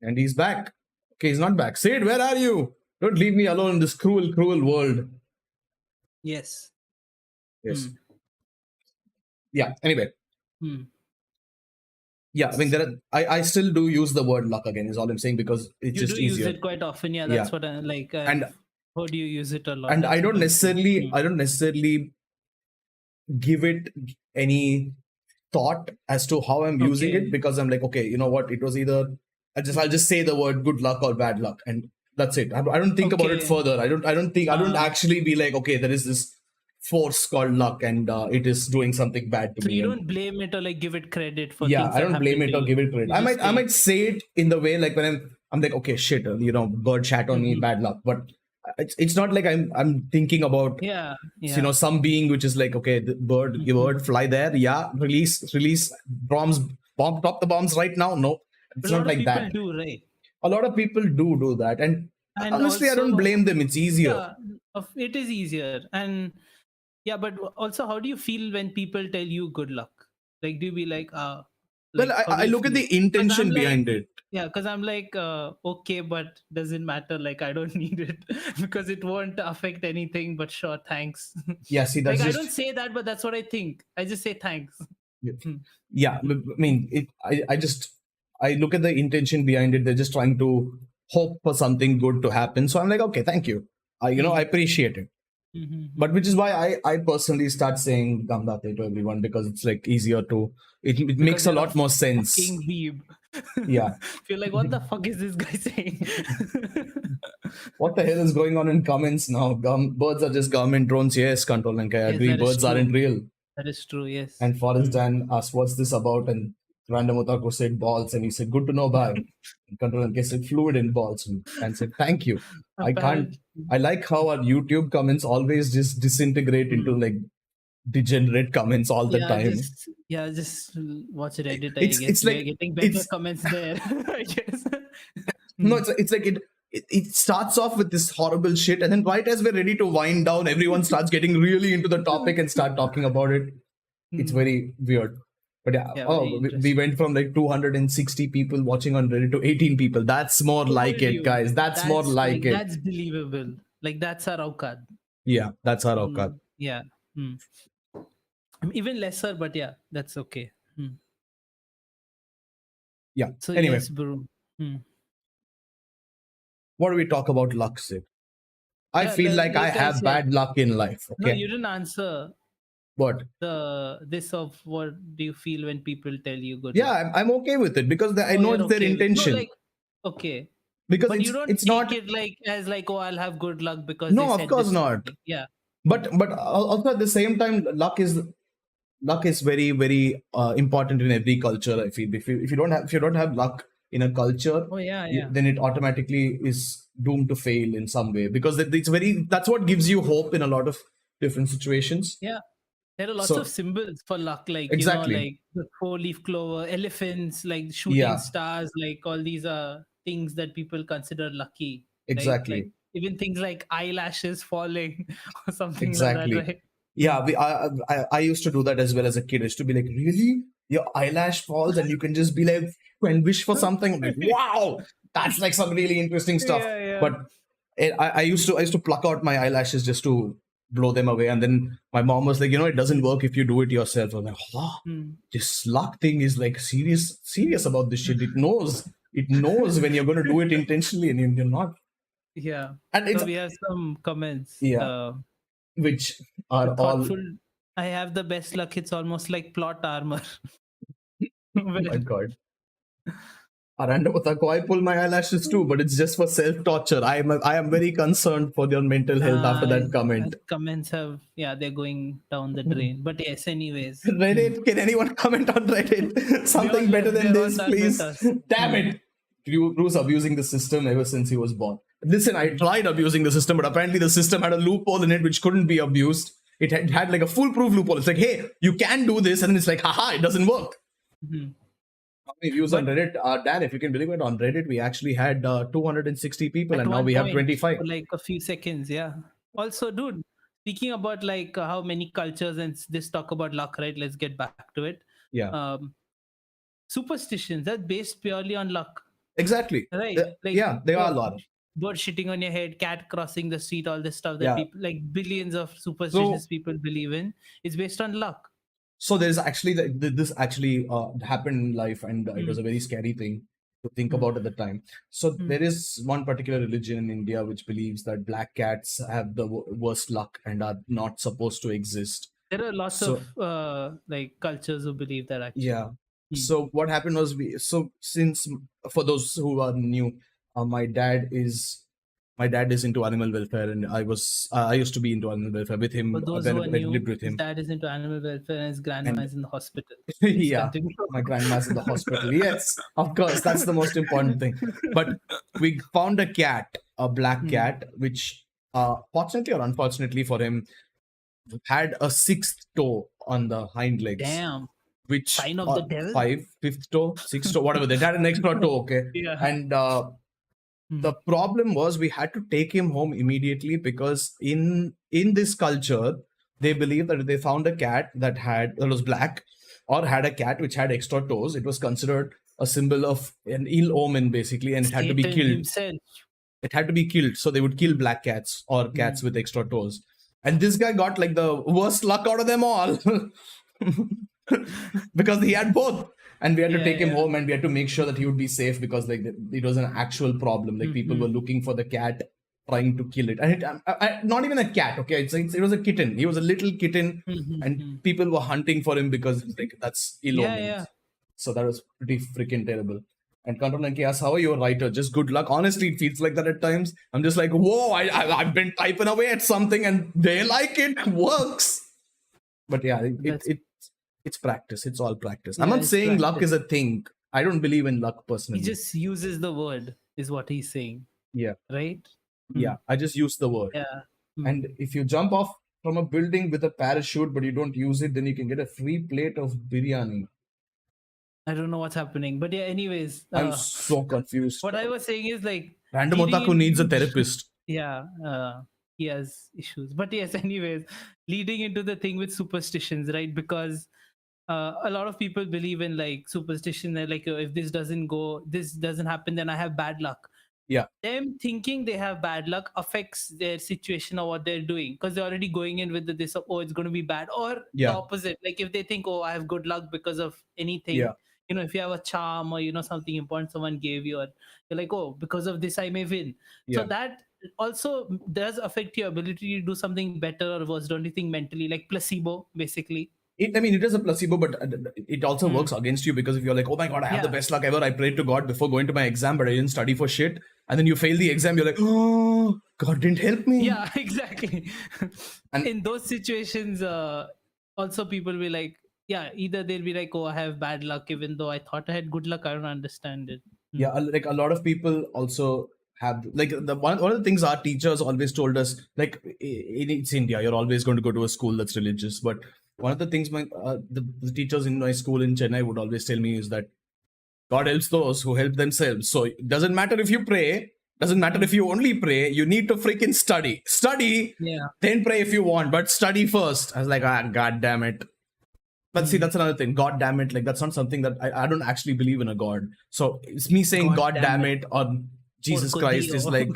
[SPEAKER 2] and he's back. Okay, he's not back. Sid, where are you? Don't leave me alone in this cruel, cruel world.
[SPEAKER 1] Yes.
[SPEAKER 2] Yes.
[SPEAKER 1] Hmm.
[SPEAKER 2] Yeah. Anyway.
[SPEAKER 1] Hmm.
[SPEAKER 2] Yeah. I mean, I still do use the word luck again. Is all I'm saying because it's
[SPEAKER 1] You do
[SPEAKER 2] just
[SPEAKER 1] use
[SPEAKER 2] easier.
[SPEAKER 1] it quite often. Yeah,
[SPEAKER 2] Yeah.
[SPEAKER 1] that's what I like. I've
[SPEAKER 2] And
[SPEAKER 1] heard you use it a lot.
[SPEAKER 2] and
[SPEAKER 1] That's what I'm saying.
[SPEAKER 2] I don't necessarily give it any thought as to how I'm using it,
[SPEAKER 1] Okay.
[SPEAKER 2] because I'm like, okay, you know what, it was either I'll just say the word good luck or bad luck, and that's it. I don't think about it
[SPEAKER 1] Okay.
[SPEAKER 2] further. I don't
[SPEAKER 1] Uh,
[SPEAKER 2] actually be like, okay, there is this force called luck, and it is doing something bad to
[SPEAKER 1] so
[SPEAKER 2] me.
[SPEAKER 1] you
[SPEAKER 2] And
[SPEAKER 1] don't blame it or like give it credit for
[SPEAKER 2] yeah,
[SPEAKER 1] things
[SPEAKER 2] I
[SPEAKER 1] that
[SPEAKER 2] don't blame
[SPEAKER 1] happen
[SPEAKER 2] it
[SPEAKER 1] to
[SPEAKER 2] or
[SPEAKER 1] you.
[SPEAKER 2] give it credit.
[SPEAKER 1] You just
[SPEAKER 2] I
[SPEAKER 1] say,
[SPEAKER 2] might say it in the way like when I'm like, okay, shit, bird shat on me,
[SPEAKER 1] Mhm.
[SPEAKER 2] bad luck. But it's not like I'm thinking about,
[SPEAKER 1] Yeah, yeah.
[SPEAKER 2] some being which is like, okay, the
[SPEAKER 1] Mhm.
[SPEAKER 2] bird fly there, yeah, release bombs, drop the bombs right now. No,
[SPEAKER 1] A
[SPEAKER 2] it's not
[SPEAKER 1] lot of
[SPEAKER 2] like
[SPEAKER 1] people
[SPEAKER 2] that.
[SPEAKER 1] do, right?
[SPEAKER 2] A lot of people do that, and
[SPEAKER 1] And
[SPEAKER 2] honestly, I don't
[SPEAKER 1] also,
[SPEAKER 2] blame them. It's easier.
[SPEAKER 1] yeah, it is easier. And yeah, but also, how do you feel when people tell you good luck? Like, do you be like,
[SPEAKER 2] Well,
[SPEAKER 1] like, how do
[SPEAKER 2] I
[SPEAKER 1] you
[SPEAKER 2] look at
[SPEAKER 1] feel?
[SPEAKER 2] the
[SPEAKER 1] Because I'm
[SPEAKER 2] intention
[SPEAKER 1] like,
[SPEAKER 2] behind it.
[SPEAKER 1] yeah, because I'm like, okay, but doesn't matter. Like, I don't need it because it won't affect anything. But sure, thanks.
[SPEAKER 2] Yeah, see,
[SPEAKER 1] Like,
[SPEAKER 2] that's
[SPEAKER 1] I
[SPEAKER 2] just
[SPEAKER 1] don't say that, but that's what I think. I just say thanks. Hmm.
[SPEAKER 2] yeah. I mean, I look at the intention behind it. They're just trying to hope for something good to happen. So I'm like, okay, thank you. I
[SPEAKER 1] Hmm.
[SPEAKER 2] appreciate it. But which is why I personally start saying Gamdate to everyone, because it's like easier to, it makes a
[SPEAKER 1] you're
[SPEAKER 2] lot more sense.
[SPEAKER 1] fucking weeb.
[SPEAKER 2] Yeah.
[SPEAKER 1] Feel like, what the fuck is this guy saying?
[SPEAKER 2] What the hell is going on in comments now? Birds are just government drones. Yes, control and I agree.
[SPEAKER 1] That is
[SPEAKER 2] Birds
[SPEAKER 1] true.
[SPEAKER 2] aren't real.
[SPEAKER 1] That is true, yes.
[SPEAKER 2] And Forrest Dan asked, "What's this about?" And Nandemo Theme said, "Balls." And he said, "Good to know, bye." And Control and said, "Fluid in balls." And said, "Thank you." I can't. I like how our YouTube comments always just disintegrate into like degenerate comments all the time.
[SPEAKER 1] Just watch Reddit. I
[SPEAKER 2] It's
[SPEAKER 1] guess
[SPEAKER 2] it's
[SPEAKER 1] we're
[SPEAKER 2] like
[SPEAKER 1] getting better
[SPEAKER 2] it's
[SPEAKER 1] comments there. I guess.
[SPEAKER 2] no, it's like it starts off with this horrible shit, and then right as we're ready to wind down, everyone starts getting really into the topic and start talking about it. It's very weird. But we went from like 260 people watching on Reddit to 18 people. That's more like it, guys. That's more like it.
[SPEAKER 1] That's believable. Like, that's our awqad.
[SPEAKER 2] Yeah, that's our awqad.
[SPEAKER 1] Yeah. Even lesser, but yeah, that's okay.
[SPEAKER 2] Yeah.
[SPEAKER 1] So
[SPEAKER 2] anyway,
[SPEAKER 1] yes, bro.
[SPEAKER 2] What do we talk about luck, Sid? I feel like I have bad luck in life. Okay?
[SPEAKER 1] No, you didn't answer.
[SPEAKER 2] What?
[SPEAKER 1] This of what do you feel when people tell you good
[SPEAKER 2] luck?
[SPEAKER 1] luck?
[SPEAKER 2] I'm okay with it, because I know it's their intention.
[SPEAKER 1] No, like, okay.
[SPEAKER 2] Because
[SPEAKER 1] but you don't
[SPEAKER 2] it's
[SPEAKER 1] take
[SPEAKER 2] not
[SPEAKER 1] it like as like, oh, I'll have good luck because
[SPEAKER 2] no,
[SPEAKER 1] they said
[SPEAKER 2] of course not.
[SPEAKER 1] Yeah.
[SPEAKER 2] But also at the same time, luck is very, very important in every culture. I feel if you don't have luck in a culture, then it automatically is doomed to fail in some way, because that's what gives you hope in a lot of different situations.
[SPEAKER 1] Yeah, there are lots of symbols for luck, like
[SPEAKER 2] exactly,
[SPEAKER 1] like the 4-leaf clover, elephants, like shooting stars, like all these are things that people consider lucky.
[SPEAKER 2] Exactly.
[SPEAKER 1] Right? Like even things like eyelashes falling or something like that, right?
[SPEAKER 2] Yeah, I used to do that as well as a kid. I used to be like, really? Your eyelash falls and you can just be like, and wish for something? I'm like, wow, that's like some really interesting stuff. But I used to pluck out my eyelashes just to blow them away. And then my mom was like, it doesn't work if you do it yourself. I'm like, this luck thing is like serious about this shit. It knows when you're going to do it intentionally and you're not.
[SPEAKER 1] Yeah. And so we have some comments.
[SPEAKER 2] Yeah. Which are
[SPEAKER 1] thoughtful. I have the best luck. It's almost like plot armor.
[SPEAKER 2] Oh my god. I pull my eyelashes too, but it's just for self-torture. I am very concerned for your mental health after that comment.
[SPEAKER 1] Comments they're going down the drain. But yes, anyways.
[SPEAKER 2] Reddit, can anyone comment on Reddit? Something better than this, please. Damn it. Drew's abusing the system ever since he was born. Listen, I tried abusing the system, but apparently the system had a loophole in it which couldn't be abused. It had like a foolproof loophole. It's like, hey, you can do this, and then it's like, haha, it doesn't work. How many views on Reddit? Dan, if you can believe it, on Reddit we actually had 260 people, and now we have 25.
[SPEAKER 1] For like a few seconds, yeah. Also, dude, speaking about like how many cultures and this talk about luck, right? Let's get back to it.
[SPEAKER 2] Yeah.
[SPEAKER 1] Superstitions that's based purely on luck.
[SPEAKER 2] Exactly.
[SPEAKER 1] Right.
[SPEAKER 2] There are a lot.
[SPEAKER 1] Bird shitting on your head, cat crossing the street, all this stuff that people, like billions of superstitious people believe in, is based on luck.
[SPEAKER 2] So there's actually this actually happened in life, and it was a very scary thing to think about at the time. So there is one particular religion in India which believes that black cats have the worst luck and are not supposed to exist.
[SPEAKER 1] There are lots of like cultures who believe that actually.
[SPEAKER 2] Yeah. So what happened was since for those who are new, my dad is into animal welfare, and I used to be into animal welfare with him.
[SPEAKER 1] For those who are new, his dad is into animal welfare and his grandma is in the hospital.
[SPEAKER 2] Yeah, my grandma's in the hospital. Yes, of course, that's the most important thing. But we found a black cat, which fortunately or unfortunately for him, had a sixth toe on the hind legs.
[SPEAKER 1] Damn.
[SPEAKER 2] Which
[SPEAKER 1] sign of the devil?
[SPEAKER 2] Fifth toe, sixth toe, whatever. They had an extra toe, okay?
[SPEAKER 1] Yeah.
[SPEAKER 2] And the problem was we had to take him home immediately, because in this culture, they believe that if they found a cat that was black or had a cat which had extra toes, it was considered a symbol of an ill omen, basically, and it had to be killed.
[SPEAKER 1] Himself.
[SPEAKER 2] It had to be killed. So they would kill black cats or cats with extra toes. And this guy got like the worst luck out of them all. Because he had both, and we had to take him home, and we had to make sure that he would be safe, because like it was an actual problem. Like people were looking for the cat trying to kill it. And not even a cat, okay? It was a kitten. He was a little kitten, and people were hunting for him because like that's ill omen. So that was pretty freaking terrible. And Kantaranki asks, how are you a writer? Just good luck. Honestly, it feels like that at times. I'm just like, whoa, I've been typing away at something and they like it. Works. But yeah, it's practice. It's all practice. I'm not saying luck is a thing. I don't believe in luck personally.
[SPEAKER 1] He just uses the word, is what he's saying.
[SPEAKER 2] Yeah.
[SPEAKER 1] Right?
[SPEAKER 2] Yeah, I just use the word.
[SPEAKER 1] Yeah.
[SPEAKER 2] And if you jump off from a building with a parachute, but you don't use it, then you can get a free plate of biryani.
[SPEAKER 1] I don't know what's happening. But yeah, anyways.
[SPEAKER 2] I'm so confused.
[SPEAKER 1] What I was saying is like...
[SPEAKER 2] Random otaku needs a therapist.
[SPEAKER 1] Yeah. He has issues. But yes, anyways, leading into the thing with superstitions, right? Because a lot of people believe in like superstition, like if this doesn't happen, then I have bad luck.
[SPEAKER 2] Yeah.
[SPEAKER 1] Them thinking they have bad luck affects their situation or what they're doing, because they're already going in with this of, oh, it's going to be bad, or the opposite. Like if they think, oh, I have good luck because of anything, you know, if you have a charm or, you know, something important someone gave you, or you're like, oh, because of this I may win. So that also does affect your ability to do something better or worse, don't you think, mentally? Like placebo, basically.
[SPEAKER 2] It is a placebo, but it also works against you, because if you're like, oh my God, I have the best luck ever. I prayed to God before going to my exam, but I didn't study for shit. And then you fail the exam. You're like, oh, God didn't help me.
[SPEAKER 1] Yeah, exactly. And in those situations, also people will like, either they'll be like, oh, I have bad luck, even though I thought I had good luck. I don't understand it.
[SPEAKER 2] Yeah, like a lot of people also have, like, one of the things our teachers always told us, like, it's India, you're always going to go to a school that's religious. But one of the things the teachers in my school in Chennai would always tell me is that God helps those who help themselves. So it doesn't matter if you pray, doesn't matter if you only pray, you need to freaking study. Then pray if you want, but study first. I was like, God damn it. But see, that's another thing. God damn it. Like, that's not something that I don't actually believe in a God. So it's me saying God damn it or Jesus Christ is like,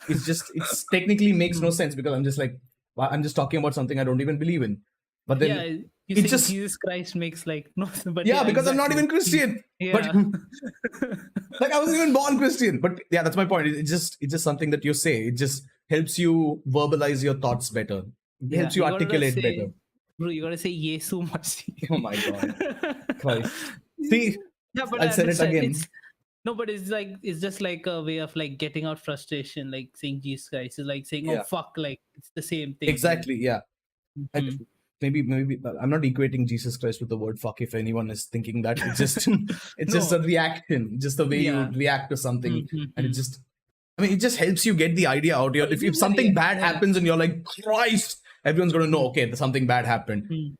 [SPEAKER 2] it's technically makes no sense, because I'm just like, I'm just talking about something I don't even believe in. But then
[SPEAKER 1] Jesus Christ makes like no sense. But
[SPEAKER 2] because exactly. I'm not even Christian. But like, I wasn't even born Christian. But yeah, that's my point. It's just something that you say. It just helps you verbalize your thoughts better. It helps you articulate better.
[SPEAKER 1] Bro, you gotta say Yesu Masi.
[SPEAKER 2] Oh my God. Christ. See,
[SPEAKER 1] but
[SPEAKER 2] I'll say it again.
[SPEAKER 1] No, but it's just like a way of like getting out frustration, like saying Jesus Christ is like saying, oh fuck, like it's the same thing.
[SPEAKER 2] Exactly, yeah. Maybe I'm not equating Jesus Christ with the word fuck, if anyone is thinking that. It's just just a reaction, just the way you react to something. And it just helps you get the idea out. If something bad happens and you're like, Christ, everyone's going to know, okay, something bad happened.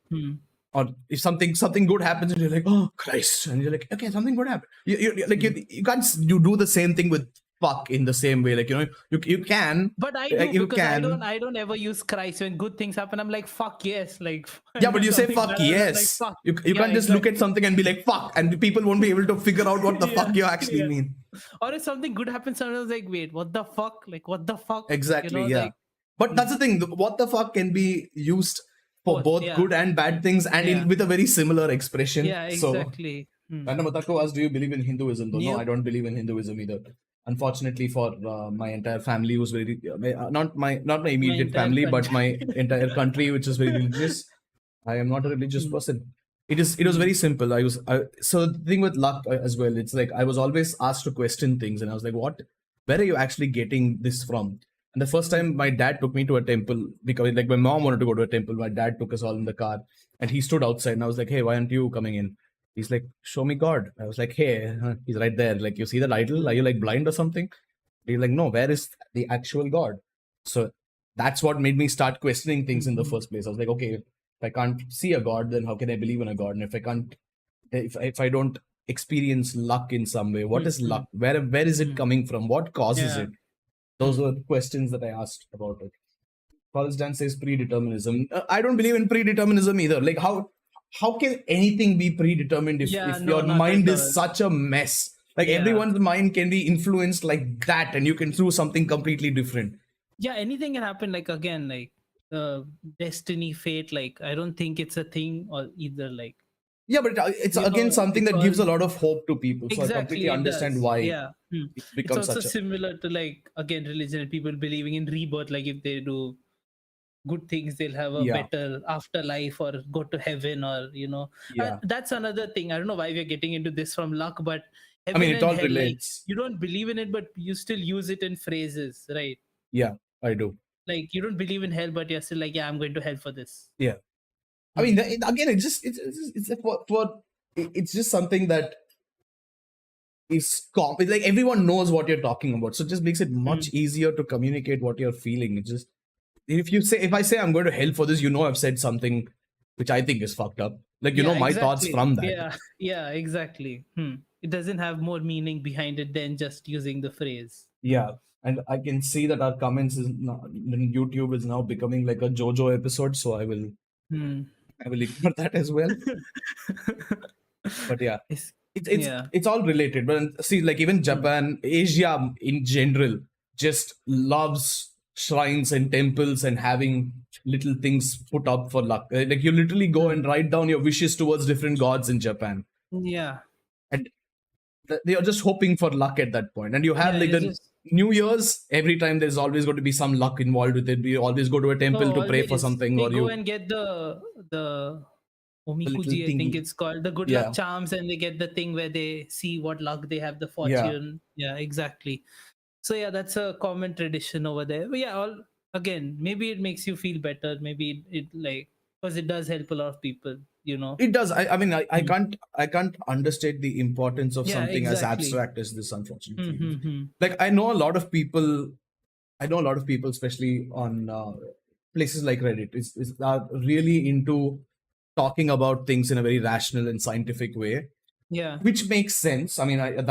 [SPEAKER 2] Or if something good happens and you're like, oh Christ, and you're like, okay, something good happened. You can't do the same thing with fuck in the same way. Like, you can,
[SPEAKER 1] but I do, because I don't ever use Christ when good things happen. I'm like, fuck yes, like
[SPEAKER 2] but you say fuck yes. Like, fuck. You can't just look at something and be like fuck, and people won't be able to figure out what the fuck you actually mean.
[SPEAKER 1] Or if something good happens, someone's like, wait, what the fuck? Like, what the fuck?
[SPEAKER 2] Exactly, Like, but that's the thing. What the fuck can be used for both good and bad things, and with a very similar expression.
[SPEAKER 1] Yeah, exactly.
[SPEAKER 2] Nandemo Theme asks, do you believe in Hinduism? No, I don't believe in Hinduism either. Unfortunately for my entire family, who's very not my immediate family, but my entire country, which is very religious, I am not a religious person. It was very simple. So the thing with luck as well, it's like I was always asked to question things, and I was like, where are you actually getting this from? And the first time my dad took me to a temple, because like my mom wanted to go to a temple, my dad took us all in the car, and he stood outside, and I was like, hey, why aren't you coming in? He's like, show me God. I was like, hey, he's right there. Like, you see that idol? Are you like blind or something? He's like, no, where is the actual God? So that's what made me start questioning things in the first place. I was like, okay, if I can't see a God, then how can I believe in a God? And if I don't experience luck in some way, what is luck? Where is it coming from? What causes it? Those were the questions that I asked about it. College Dan says predeterminism. I don't believe in predeterminism either. Like, how can anything be predetermined if your mind is such a mess? Like, everyone's mind can be influenced like that, and you can do something completely different.
[SPEAKER 1] Yeah, anything can happen. Like, again, like destiny, fate. Like, I don't think it's a thing or either. Like,
[SPEAKER 2] Yeah, but it's
[SPEAKER 1] you
[SPEAKER 2] again
[SPEAKER 1] know,
[SPEAKER 2] something that gives a
[SPEAKER 1] because
[SPEAKER 2] lot of hope to people. So I
[SPEAKER 1] exactly
[SPEAKER 2] completely
[SPEAKER 1] it
[SPEAKER 2] understand
[SPEAKER 1] does.
[SPEAKER 2] why
[SPEAKER 1] Yeah.
[SPEAKER 2] it
[SPEAKER 1] It's
[SPEAKER 2] becomes
[SPEAKER 1] also
[SPEAKER 2] such a
[SPEAKER 1] similar to like again religion and people believing in rebirth. Like if they do good things, they'll have a
[SPEAKER 2] yeah,
[SPEAKER 1] better afterlife or go to heaven, or
[SPEAKER 2] yeah.
[SPEAKER 1] that's another thing. I don't know why we're getting into this from luck, but
[SPEAKER 2] I mean,
[SPEAKER 1] heaven
[SPEAKER 2] it
[SPEAKER 1] and
[SPEAKER 2] all
[SPEAKER 1] hell, like
[SPEAKER 2] relates.
[SPEAKER 1] you don't believe in it, but you still use it in phrases, right?
[SPEAKER 2] Yeah, I do.
[SPEAKER 1] Like you don't believe in hell, but you're still like, yeah, I'm going to hell for this.
[SPEAKER 2] Yeah. I
[SPEAKER 1] Hmm.
[SPEAKER 2] mean, again, it's like it's just something that is it's like everyone knows what you're talking about, so it just makes it
[SPEAKER 1] Hmm.
[SPEAKER 2] much easier to communicate what you're feeling. It just if I say I'm going to hell for this, I've said something which I think is fucked up. Like
[SPEAKER 1] Yeah,
[SPEAKER 2] my thoughts
[SPEAKER 1] exactly.
[SPEAKER 2] from that.
[SPEAKER 1] Yeah, yeah, exactly. It doesn't have more meaning behind it than just using the phrase.
[SPEAKER 2] Yeah, and I can see that our comments is now, YouTube is now becoming like a JoJo episode, so
[SPEAKER 1] Hmm.
[SPEAKER 2] I will ignore that as well. But yeah,
[SPEAKER 1] It's,
[SPEAKER 2] it's
[SPEAKER 1] yeah.
[SPEAKER 2] it's all related. But see, like even
[SPEAKER 1] Hmm.
[SPEAKER 2] Japan, Asia in general, just loves shrines and temples and having little things put up for luck. Like you literally go
[SPEAKER 1] Hmm.
[SPEAKER 2] and write down your wishes towards different gods in Japan,
[SPEAKER 1] Yeah.
[SPEAKER 2] and they are just hoping for luck at that point. And you have
[SPEAKER 1] Yeah,
[SPEAKER 2] like
[SPEAKER 1] you're
[SPEAKER 2] the
[SPEAKER 1] just
[SPEAKER 2] New Year's, every time there's always going to be some luck involved with it. We always go to a temple to pray for
[SPEAKER 1] always
[SPEAKER 2] something,
[SPEAKER 1] they
[SPEAKER 2] or
[SPEAKER 1] go
[SPEAKER 2] you
[SPEAKER 1] and get the
[SPEAKER 2] the little
[SPEAKER 1] omikuji, I think
[SPEAKER 2] thingy.
[SPEAKER 1] it's called, the good luck
[SPEAKER 2] Yeah,
[SPEAKER 1] charms, and they get the thing where they see what luck they have, the
[SPEAKER 2] yeah.
[SPEAKER 1] fortune. Yeah, exactly. So yeah, that's a common tradition over there. But yeah, all again, maybe it makes you feel better. Maybe it like because it does help a lot of people.
[SPEAKER 2] It does. I mean, I
[SPEAKER 1] Hmm.
[SPEAKER 2] can't understate the importance of
[SPEAKER 1] Yeah,
[SPEAKER 2] something as
[SPEAKER 1] exactly.
[SPEAKER 2] abstract as this. Unfortunately,
[SPEAKER 1] Mm-hmm.
[SPEAKER 2] like I know a lot of people. I know a lot of people, especially on places like Reddit, is are really into talking about things in a very rational and scientific way,
[SPEAKER 1] Yeah.
[SPEAKER 2] which makes sense. I mean,
[SPEAKER 1] Mm.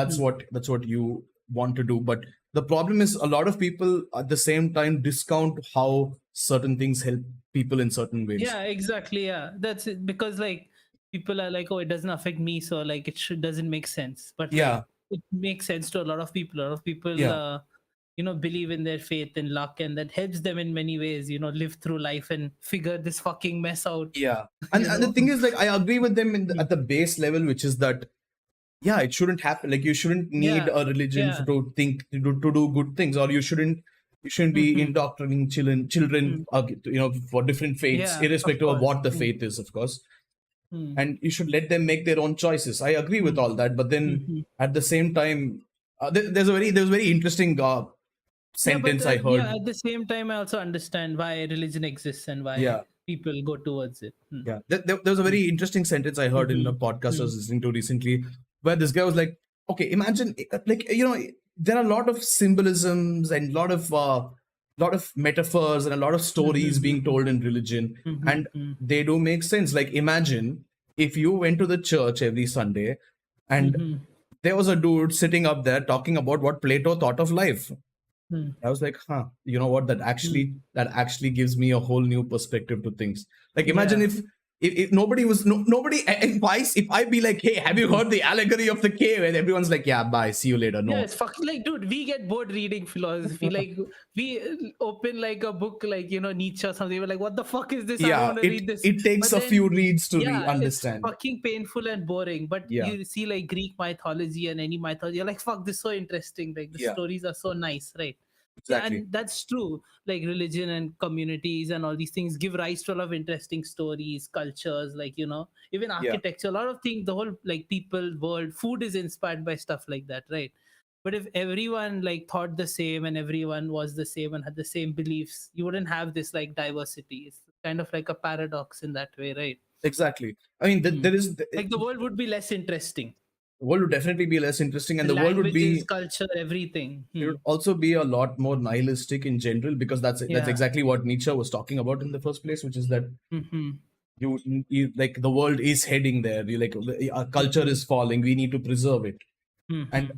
[SPEAKER 2] that's what you want to do. But the problem is, a lot of people at the same time discount how certain things help people in certain ways.
[SPEAKER 1] Yeah, exactly. Yeah, that's it. Because like people are like, oh, it doesn't affect me, so like it should doesn't make sense. But like
[SPEAKER 2] Yeah,
[SPEAKER 1] it makes sense to a lot of people. A lot of people,
[SPEAKER 2] yeah.
[SPEAKER 1] believe in their faith and luck, and that helps them in many ways. Live through life and figure this fucking mess out.
[SPEAKER 2] Yeah, and,
[SPEAKER 1] You
[SPEAKER 2] and the
[SPEAKER 1] know.
[SPEAKER 2] thing is, like, I agree with them
[SPEAKER 1] Mm.
[SPEAKER 2] at the base level, which is that yeah, it shouldn't happen. Like, you shouldn't need
[SPEAKER 1] Yeah.
[SPEAKER 2] a religion
[SPEAKER 1] Yeah.
[SPEAKER 2] to do good things, or you shouldn't be
[SPEAKER 1] Hmm.
[SPEAKER 2] indoctrinating children, for different faiths,
[SPEAKER 1] Yeah. Of
[SPEAKER 2] irrespective of
[SPEAKER 1] course.
[SPEAKER 2] what the faith is, of course.
[SPEAKER 1] Mm.
[SPEAKER 2] And you should let them make their own choices. I agree with
[SPEAKER 1] Mm.
[SPEAKER 2] all that, but then
[SPEAKER 1] Mhm.
[SPEAKER 2] at the same time, there's a very interesting
[SPEAKER 1] Yeah, but
[SPEAKER 2] sentence I
[SPEAKER 1] yeah,
[SPEAKER 2] heard.
[SPEAKER 1] at the same time, I also understand why religion exists and why
[SPEAKER 2] Yeah,
[SPEAKER 1] people go towards it.
[SPEAKER 2] yeah, there was a very interesting sentence I heard in a
[SPEAKER 1] Mm-hmm.
[SPEAKER 2] podcast I
[SPEAKER 1] Mm.
[SPEAKER 2] was listening to recently, where this guy was like, "Okay, imagine like there are a lot of symbolisms and lot of metaphors and a lot of stories being
[SPEAKER 1] Mhm.
[SPEAKER 2] told in religion,
[SPEAKER 1] Mhm.
[SPEAKER 2] and
[SPEAKER 1] Mhm.
[SPEAKER 2] they do make sense. Like imagine if you went to the church every Sunday, and
[SPEAKER 1] Mhm.
[SPEAKER 2] there was a dude sitting up there talking about what Plato thought of life.
[SPEAKER 1] Mhm.
[SPEAKER 2] I was like, huh, you know what?
[SPEAKER 1] Mhm.
[SPEAKER 2] That actually gives me a whole new perspective to things. Like imagine
[SPEAKER 1] Yeah.
[SPEAKER 2] if nobody was nobody if I be like, hey, have you
[SPEAKER 1] Mhm.
[SPEAKER 2] heard the allegory of the cave? And everyone's like, yeah, bye, see you later.
[SPEAKER 1] Yeah,
[SPEAKER 2] No.
[SPEAKER 1] it's fucking like, dude, we get bored reading philosophy. Like, we open like a book, like, Nietzsche or something. We're like, what the fuck is this? I don't
[SPEAKER 2] Yeah,
[SPEAKER 1] want to read this.
[SPEAKER 2] it takes
[SPEAKER 1] But
[SPEAKER 2] a few
[SPEAKER 1] then,
[SPEAKER 2] reads to
[SPEAKER 1] yeah, it's
[SPEAKER 2] understand.
[SPEAKER 1] fucking painful and boring. But
[SPEAKER 2] Yeah,
[SPEAKER 1] you see, like, Greek mythology and any mythology, you're like, fuck, this is so interesting. Like, the
[SPEAKER 2] yeah,
[SPEAKER 1] stories are so nice, right? Yeah,
[SPEAKER 2] exactly.
[SPEAKER 1] and that's true. Like, religion and communities and all these things give rise to a lot of interesting stories, cultures, like, even
[SPEAKER 2] Yeah,
[SPEAKER 1] architecture, a lot of things, the whole, like, people, world, food is inspired by stuff like that, right? But if everyone like thought the same and everyone was the same and had the same beliefs, you wouldn't have this like diversity. It's kind of like a paradox in that way, right?
[SPEAKER 2] exactly. I mean,
[SPEAKER 1] Hmm.
[SPEAKER 2] there is
[SPEAKER 1] Like the world would be less interesting.
[SPEAKER 2] the world would definitely be less interesting, and
[SPEAKER 1] The
[SPEAKER 2] the world would
[SPEAKER 1] languages,
[SPEAKER 2] be
[SPEAKER 1] culture, everything.
[SPEAKER 2] it would also be a lot more nihilistic in general, because that's
[SPEAKER 1] Yeah.
[SPEAKER 2] exactly what Nietzsche was talking about in the first place, which is that
[SPEAKER 1] Mm-hmm.
[SPEAKER 2] you like the world is heading there. You like our culture
[SPEAKER 1] Mm-hmm.
[SPEAKER 2] is falling. We need to preserve it, and
[SPEAKER 1] Mm-hmm.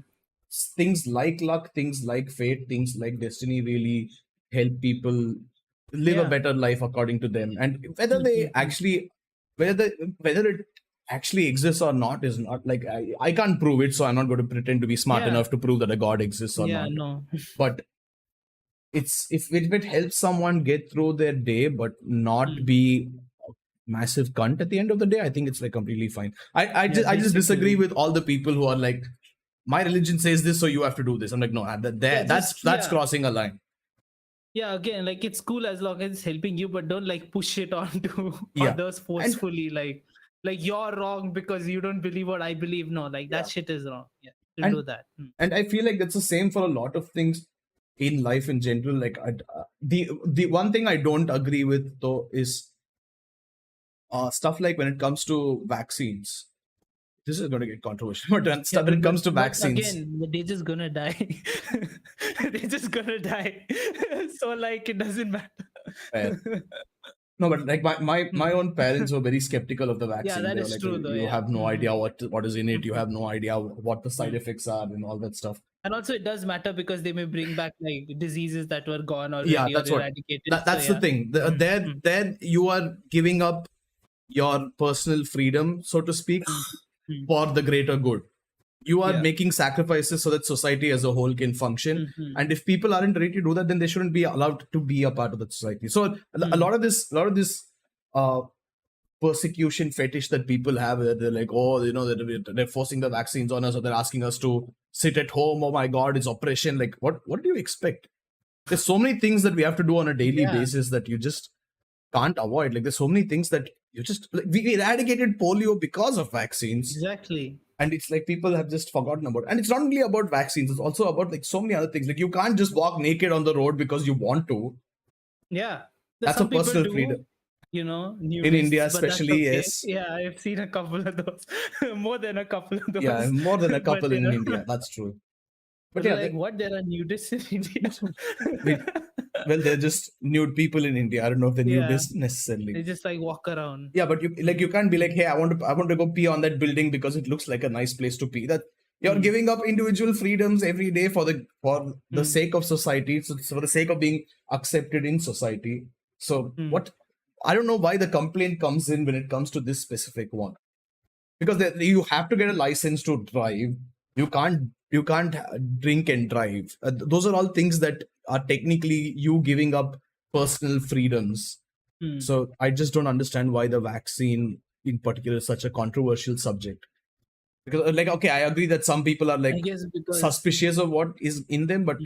[SPEAKER 2] things like luck, things like fate, things like destiny really help people live a
[SPEAKER 1] Yeah.
[SPEAKER 2] better life according to them. And
[SPEAKER 1] Mm-hmm.
[SPEAKER 2] whether it actually exists or not is not like I can't prove it, so I'm not going to pretend to be smart
[SPEAKER 1] Yeah.
[SPEAKER 2] enough to prove that a god exists or
[SPEAKER 1] Yeah.
[SPEAKER 2] not.
[SPEAKER 1] No.
[SPEAKER 2] But if it helps someone get through their day but not
[SPEAKER 1] Mm.
[SPEAKER 2] be massive cunt at the end of the day, I think it's like completely fine. I just disagree with all the people who are like, my religion says this, so you have to do this. I'm like, no, that's crossing a line.
[SPEAKER 1] Yeah, again, like it's cool as long as it's helping you, but don't like push it onto others forcefully. Like you're wrong because you don't believe what I believe. No, like that shit is wrong. Yeah, to do that.
[SPEAKER 2] And I feel like that's the same for a lot of things in life in general. Like the one thing I don't agree with though is stuff like when it comes to vaccines. This is going to get controversial, but when it comes to vaccines,
[SPEAKER 1] again, they're just gonna die. They're just gonna die. So like it doesn't matter.
[SPEAKER 2] No, but like my own parents were very skeptical of the vaccine.
[SPEAKER 1] Yeah, that
[SPEAKER 2] they were
[SPEAKER 1] is
[SPEAKER 2] like,
[SPEAKER 1] true though.
[SPEAKER 2] You have no idea what is in it. You have no idea what the side effects are and all that stuff.
[SPEAKER 1] And also, it does matter because they may bring back like diseases that were gone already
[SPEAKER 2] or
[SPEAKER 1] eradicated.
[SPEAKER 2] That's the thing. Then you are giving up your personal freedom, so to speak, for the greater good. You are making sacrifices so that society as a whole can function. And if people aren't ready to do that, then they shouldn't be allowed to be a part of the society. So a lot of this persecution fetish that people have, they're like, oh, they're forcing the vaccines on us, or they're asking us to sit at home. Oh my God, it's oppression. Like, what do you expect? There's so many things that we have to do on a daily basis that you just can't avoid. Like, there's so many things that you just, like, we eradicated polio because of vaccines.
[SPEAKER 1] Exactly.
[SPEAKER 2] And it's like people have just forgotten about it. And it's not only about vaccines, it's also about like so many other things. Like, you can't just walk naked on the road because you want to.
[SPEAKER 1] Yeah.
[SPEAKER 2] That's a personal freedom.
[SPEAKER 1] In
[SPEAKER 2] India especially, yes.
[SPEAKER 1] Yeah, I've seen a couple of those. More than a couple of those.
[SPEAKER 2] Yeah, more than a couple in India. That's true.
[SPEAKER 1] But yeah, like, what? There are nudists in India?
[SPEAKER 2] Well, they're just nude people in India. I don't know if they're nudists necessarily.
[SPEAKER 1] They just like walk around.
[SPEAKER 2] Yeah, but you can't be like, hey, I want to go pee on that building because it looks like a nice place to pee. That you're giving up individual freedoms every day for the sake of society, so for the sake of being accepted in society. So what? I don't know why the complaint comes in when it comes to this specific one, because you have to get a license to drive. You can't drink and drive. Those are all things that are technically you giving up personal freedoms. So I just don't understand why the vaccine in particular is such a controversial subject. Because, like, okay, I agree that some people are like suspicious of what is in them, but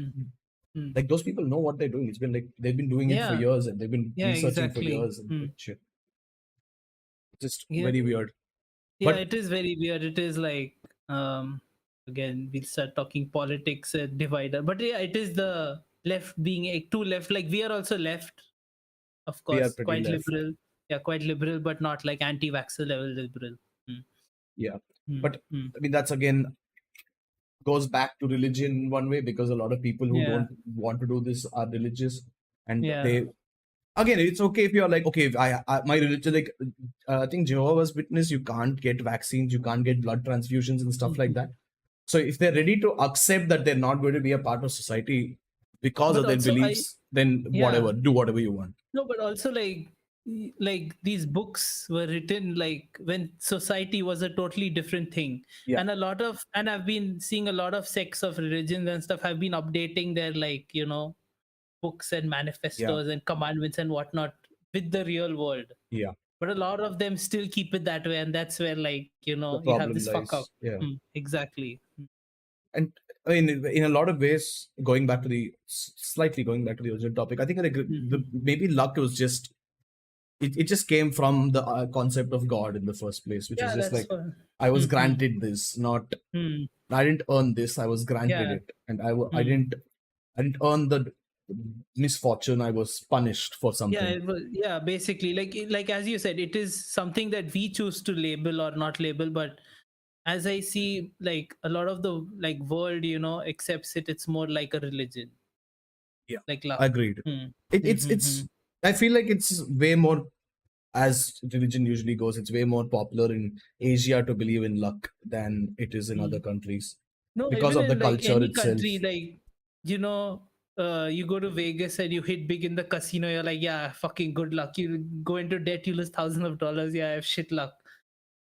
[SPEAKER 2] like, those people know what they're doing. It's been like they've been doing it for years, and they've been researching for years and shit. Just very weird.
[SPEAKER 1] Yeah, but it is very weird. It is like again, we'll start talking politics divider. But yeah, it is the left being too left. Like, we are also left, of course, quite left. Liberal. Yeah, quite liberal, but not like anti-vaxxer level liberal.
[SPEAKER 2] Yeah, but I mean, that's again goes back to religion in one way, because a lot of people who don't want to do this are religious, and they, again, it's okay if you're like, okay, my religion, like, I think Jehovah's Witness, you can't get vaccines, you can't get blood transfusions and stuff like that. So if they're ready to accept that they're not going to be a part of society because of their beliefs, then whatever, do whatever you want.
[SPEAKER 1] No, but also like these books were written like when society was a totally different thing. And and I've been seeing a lot of sects of religions and stuff have been updating their, like, books and manifestos and commandments and whatnot with the real world. But a lot of them still keep it that way, and that's where, like, you have this fuck up. Exactly.
[SPEAKER 2] And I mean, in a lot of ways, slightly going back to the original topic, I think maybe luck was just it just came from the concept of God in the first place, which is just like, I was granted this, not I didn't earn this, I was granted it, and I didn't earn the misfortune, I was punished for something.
[SPEAKER 1] Basically, like as you said, it is something that we choose to label or not label, but as I see, like, a lot of the, like, world accepts it. It's more like a religion. Like luck.
[SPEAKER 2] Agreed. It's I feel like it's way more, as religion usually goes, it's way more popular in Asia to believe in luck than it is in other countries.
[SPEAKER 1] No,
[SPEAKER 2] because of the culture itself.
[SPEAKER 1] Country, like, you go to Vegas and you hit big in the casino, you're like, yeah, fucking good luck. You go into debt, you lose thousands of dollars. Yeah, I have shit luck.